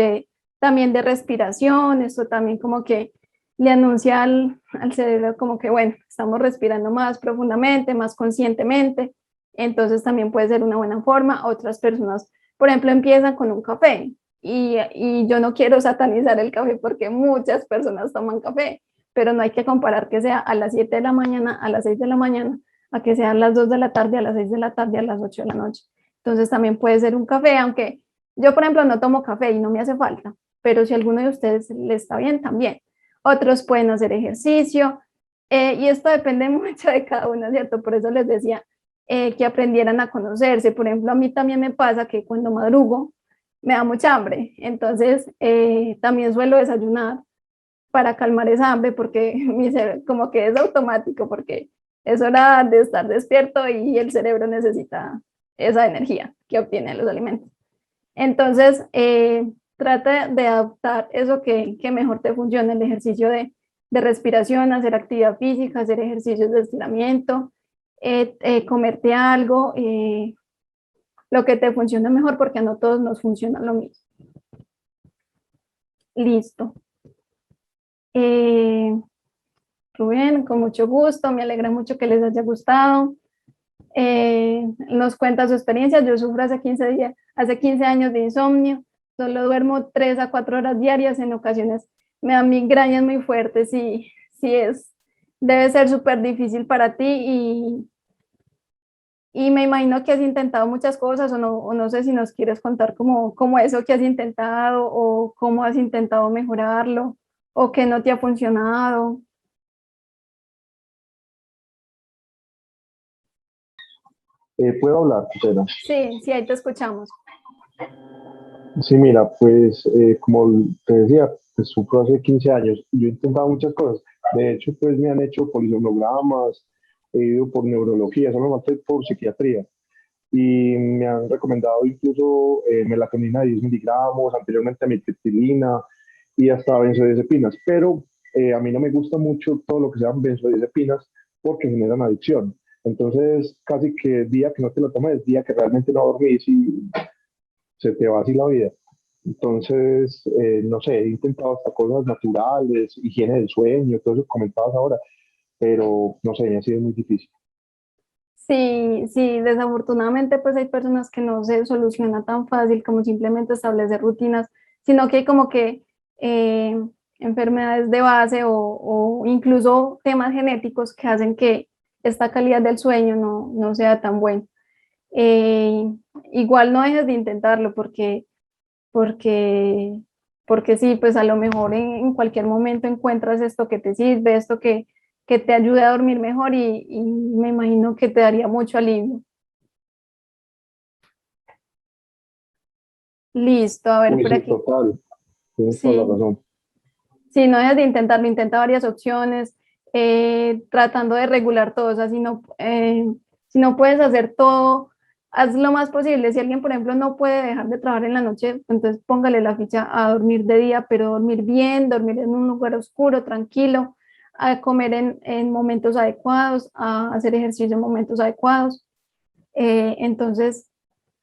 S1: también de respiración, esto también como que le anuncia al cerebro como que, bueno, estamos respirando más profundamente, más conscientemente, entonces también puede ser una buena forma. Otras personas, por ejemplo, empiezan con un café y yo no quiero satanizar el café porque muchas personas toman café, pero no hay que comparar que sea a las 7 de la mañana, a las 6 de la mañana, a que sean las 2 de la tarde, a las 6 de la tarde, a las 8 de la noche. Entonces también puede ser un café, aunque yo, por ejemplo, no tomo café y no me hace falta, pero si a alguno de ustedes le está bien, también. Otros pueden hacer ejercicio y esto depende mucho de cada uno, ¿cierto? Por eso les decía que aprendieran a conocerse. Por ejemplo, a mí también me pasa que cuando madrugo me da mucha hambre, entonces también suelo desayunar para calmar esa hambre porque mi cerebro como que es automático porque es hora de estar despierto y el cerebro necesita esa energía que obtiene los alimentos. Entonces, trata de adaptar eso que mejor te funciona, el ejercicio de respiración, hacer actividad física, hacer ejercicios de estiramiento, comerte algo, lo que te funcione mejor porque no todos nos funciona lo mismo. Listo. Rubén, con mucho gusto, me alegra mucho que les haya gustado. Nos cuenta su experiencia. Yo sufro hace 15 años de insomnio, solo duermo 3 a 4 horas diarias, en ocasiones me dan migrañas muy fuertes y sí debe ser súper difícil para ti y me imagino que has intentado muchas cosas o no sé si nos quieres contar cómo eso que has intentado o cómo has intentado mejorarlo o qué no te ha funcionado.
S5: ¿Puedo hablar, Pedro?
S1: Sí, sí, ahí te escuchamos.
S5: Sí, mira, pues como te decía, pues sufro hace 15 años y yo he intentado muchas cosas. De hecho, pues me han hecho polisonogramas, he ido por neurología, solo me falta por psiquiatría y me han recomendado incluso melatonina de 10 miligramos, anteriormente amitriptilina y hasta benzodiazepinas, pero a mí no me gusta mucho todo lo que sean benzodiazepinas porque generan adicción. Entonces, casi que el día que no te lo tomes, día que realmente no dormís y se te va así la vida. Entonces, no sé, he intentado hasta cosas naturales, higiene del sueño, todo eso que comentabas ahora, pero no sé, me ha sido muy difícil.
S1: Sí, sí, desafortunadamente pues hay personas que no se soluciona tan fácil como simplemente establecer rutinas, sino que hay como que eh, enfermedades de base o incluso temas genéticos que hacen que esta calidad del sueño no sea tan buena. Eh, Igual no dejes de intentarlo porque, porque sí, pues a lo mejor en cualquier momento encuentras esto que te sirve, esto que te ayude a dormir mejor y me imagino que te daría mucho alivio. Listo, a ver
S5: Uy,
S1: por
S5: sí,
S1: aquí.
S5: total, tienes toda la
S1: Sí,
S5: razón.
S1: sí, no dejes de intentarlo, intenta varias opciones, tratando de regular todo, o sea, si no puedes hacer todo, haz lo más posible. Si alguien, por ejemplo, no puede dejar de trabajar en la noche, entonces póngale la ficha a dormir de día, pero dormir bien, dormir en un lugar oscuro, tranquilo, a comer en momentos adecuados, a hacer ejercicio en momentos adecuados. Entonces,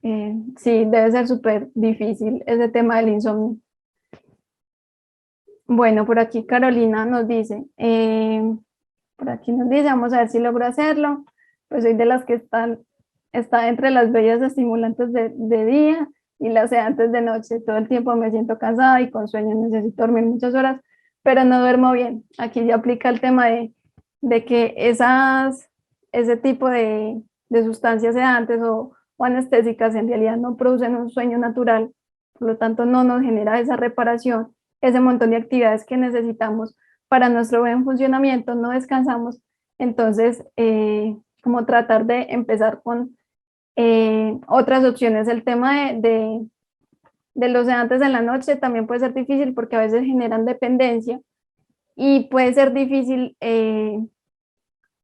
S1: sí, debe ser súper difícil ese tema del insomnio. Bueno, por aquí Carolina nos dice, por aquí nos dice, vamos a ver si logro hacerlo. Pues soy de las que está entre las bellas estimulantes de día y las sedantes de noche. Todo el tiempo me siento cansada y con sueño necesito dormir muchas horas, pero no duermo bien. Aquí ya aplica el tema de que ese tipo de sustancias sedantes o anestésicas en realidad no producen un sueño natural, por lo tanto no nos genera esa reparación, ese montón de actividades que necesitamos para nuestro buen funcionamiento, no descansamos. Entonces, como tratar de empezar con otras opciones. El tema de los sedantes en la noche también puede ser difícil porque a veces generan dependencia y puede ser difícil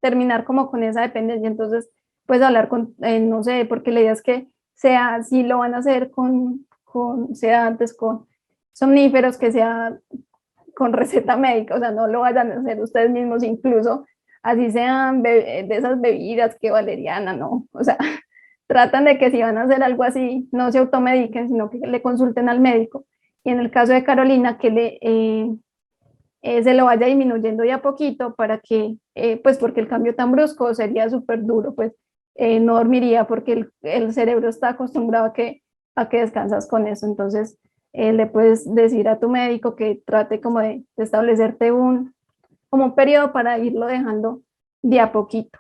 S1: terminar como con esa dependencia. Entonces, puedes hablar con, no sé, porque la idea es que sea, si lo van a hacer con sedantes, con somníferos, que sea con receta médica, o sea, no lo vayan a hacer ustedes mismos, incluso así sean de esas bebidas que valeriana, no, o sea, tratan de que si van a hacer algo así, no se automediquen, sino que le consulten al médico. Y en el caso de Carolina, que se lo vaya disminuyendo ya poquito para que, pues porque el cambio tan brusco sería súper duro, pues no dormiría porque el cerebro está acostumbrado a que descansas con eso. Entonces, le puedes decir a tu médico que trate como de establecerte como un periodo para irlo dejando de a poquito.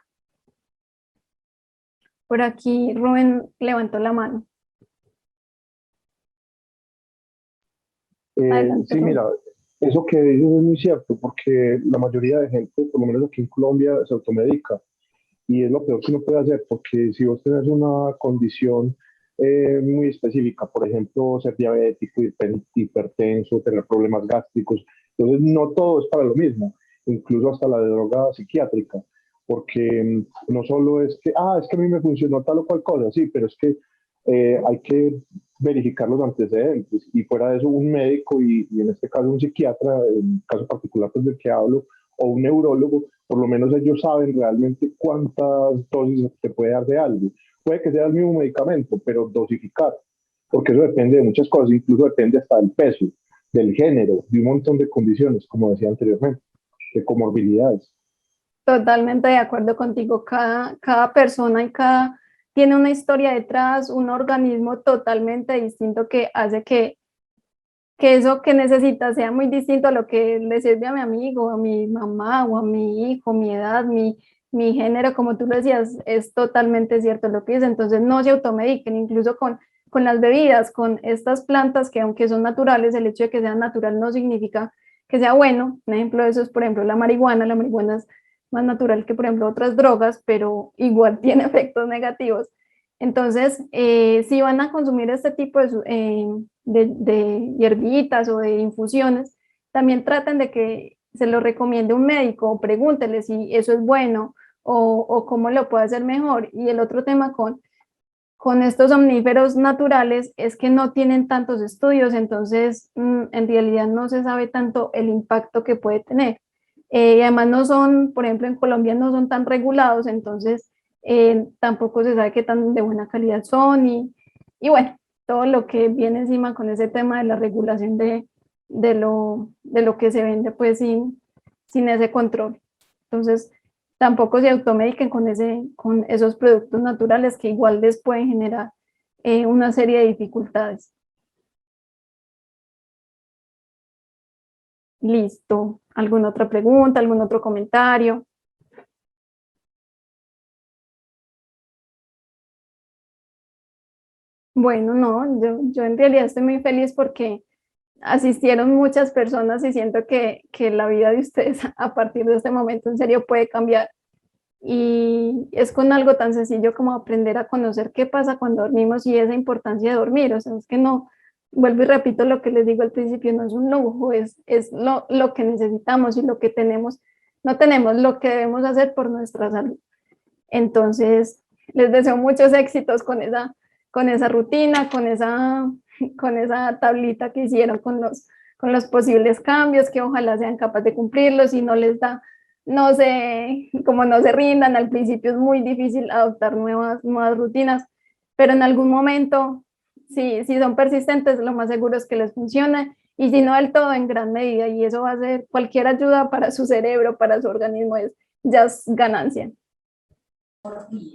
S1: Por aquí Rubén levantó la mano. Adelante,
S5: Sí, mira,
S1: Rubén.
S5: eso que dices es muy cierto, porque la mayoría de gente, por lo menos aquí en Colombia, se automedica. Y es lo peor que uno puede hacer, porque si vos tenés una condición muy específica, por ejemplo, ser diabético, hipertenso, tener problemas gástricos, entonces no todo es para lo mismo, incluso hasta la de droga psiquiátrica, porque no solo es que, es que a mí me funcionó tal o cual cosa, sí, pero es que hay que verificar los antecedentes y fuera de eso un médico y en este caso un psiquiatra, en el caso particular pues del que hablo, o un neurólogo, por lo menos ellos saben realmente cuántas dosis te puede dar de algo. Puede que sea el mismo medicamento, pero dosificar, porque eso depende de muchas cosas, incluso depende hasta del peso, del género, de un montón de condiciones, como decía anteriormente, de comorbilidades.
S1: Totalmente de acuerdo contigo. Cada persona y tiene una historia detrás, un organismo totalmente distinto que hace que eso que necesita sea muy distinto a lo que le sirve a mi amigo, a mi mamá o a mi hijo, mi edad, mi género, como tú lo decías, es totalmente cierto lo que dice. Entonces no se automediquen, incluso con las bebidas, con estas plantas que aunque son naturales, el hecho de que sean natural no significa que sea bueno. Un ejemplo de eso es, por ejemplo, la marihuana es más natural que, por ejemplo, otras drogas, pero igual tiene efectos negativos. Entonces, si van a consumir este tipo de hierbitas o de infusiones, también traten de que se lo recomiende un médico o pregúntele si eso es bueno o cómo lo puede hacer mejor. Y el otro tema con estos omníferos naturales es que no tienen tantos estudios, entonces en realidad no se sabe tanto el impacto que puede tener. Y además no son, por ejemplo, en Colombia no son tan regulados, entonces tampoco se sabe qué tan de buena calidad son y bueno, todo lo que viene encima con ese tema de la regulación de lo que se vende pues sin ese control. Entonces, tampoco se automediquen con esos productos naturales que igual les pueden generar una serie de dificultades. Listo. ¿Alguna otra pregunta? ¿Algún otro comentario? Bueno, no, yo en realidad estoy muy feliz porque asistieron muchas personas y siento que la vida de ustedes a partir de este momento en serio puede cambiar. Y es con algo tan sencillo como aprender a conocer qué pasa cuando dormimos y esa importancia de dormir. O sea, es que no, vuelvo y repito lo que les digo al principio, no es un lujo, es lo que necesitamos y lo que tenemos, no tenemos lo que debemos hacer por nuestra salud. Entonces, les deseo muchos éxitos con esa rutina, con esa tablita que hicieron con los posibles cambios, que ojalá sean capaces de cumplirlos y no les da, no sé, como no se rindan, al principio es muy difícil adoptar nuevas rutinas, pero en algún momento, si son persistentes, lo más seguro es que les funcione y si no del todo, en gran medida, y eso va a ser cualquier ayuda para su cerebro, para su organismo, ya es ganancia.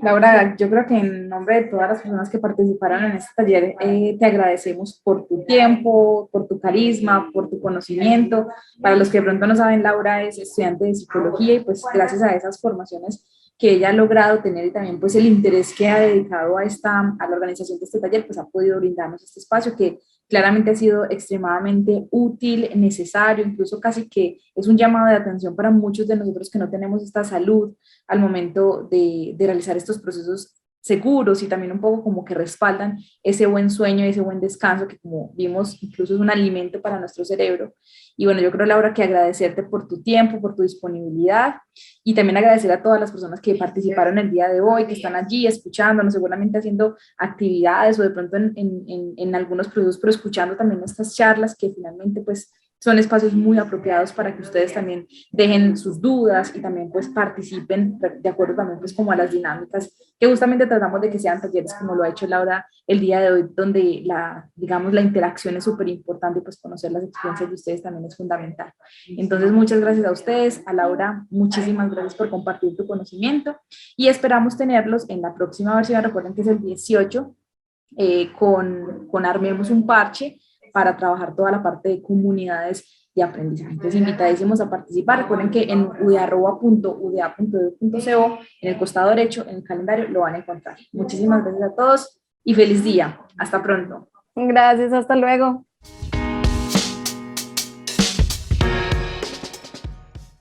S3: Laura, yo creo que en nombre de todas las personas que participaron en este taller, te agradecemos por tu tiempo, por tu carisma, por tu conocimiento. Para los que de pronto no saben, Laura es estudiante de psicología y pues gracias a esas formaciones que ella ha logrado tener y también pues el interés que ha dedicado a la organización de este taller, pues ha podido brindarnos este espacio que claramente ha sido extremadamente útil, necesario, incluso casi que es un llamado de atención para muchos de nosotros que no tenemos esta salud al momento de realizar estos procesos seguros y también un poco como que respaldan ese buen sueño, ese buen descanso que como vimos incluso es un alimento para nuestro cerebro. Y bueno, yo creo, Laura, que agradecerte por tu tiempo, por tu disponibilidad y también agradecer a todas las personas que participaron el día de hoy, que están allí escuchándonos, seguramente haciendo actividades o de pronto en algunos procesos, pero escuchando también estas charlas que finalmente pues son espacios muy apropiados para que ustedes también dejen sus dudas y también pues participen de acuerdo también pues como a las dinámicas que justamente tratamos de que sean talleres como lo ha hecho Laura el día de hoy, donde digamos, la interacción es súper importante y pues conocer las experiencias de ustedes también es fundamental. Entonces, muchas gracias a ustedes, a Laura, muchísimas gracias por compartir tu conocimiento y esperamos tenerlos en la próxima versión. Recuerden que es el 18, con Armemos un Parche, para trabajar toda la parte de comunidades de aprendizaje. Entonces, invitadísimos a participar. Recuerden que en uda.uda.edu.co, en el costado derecho, en el calendario, lo van a encontrar. Muchísimas gracias a todos y feliz día. Hasta pronto.
S1: Gracias, hasta luego.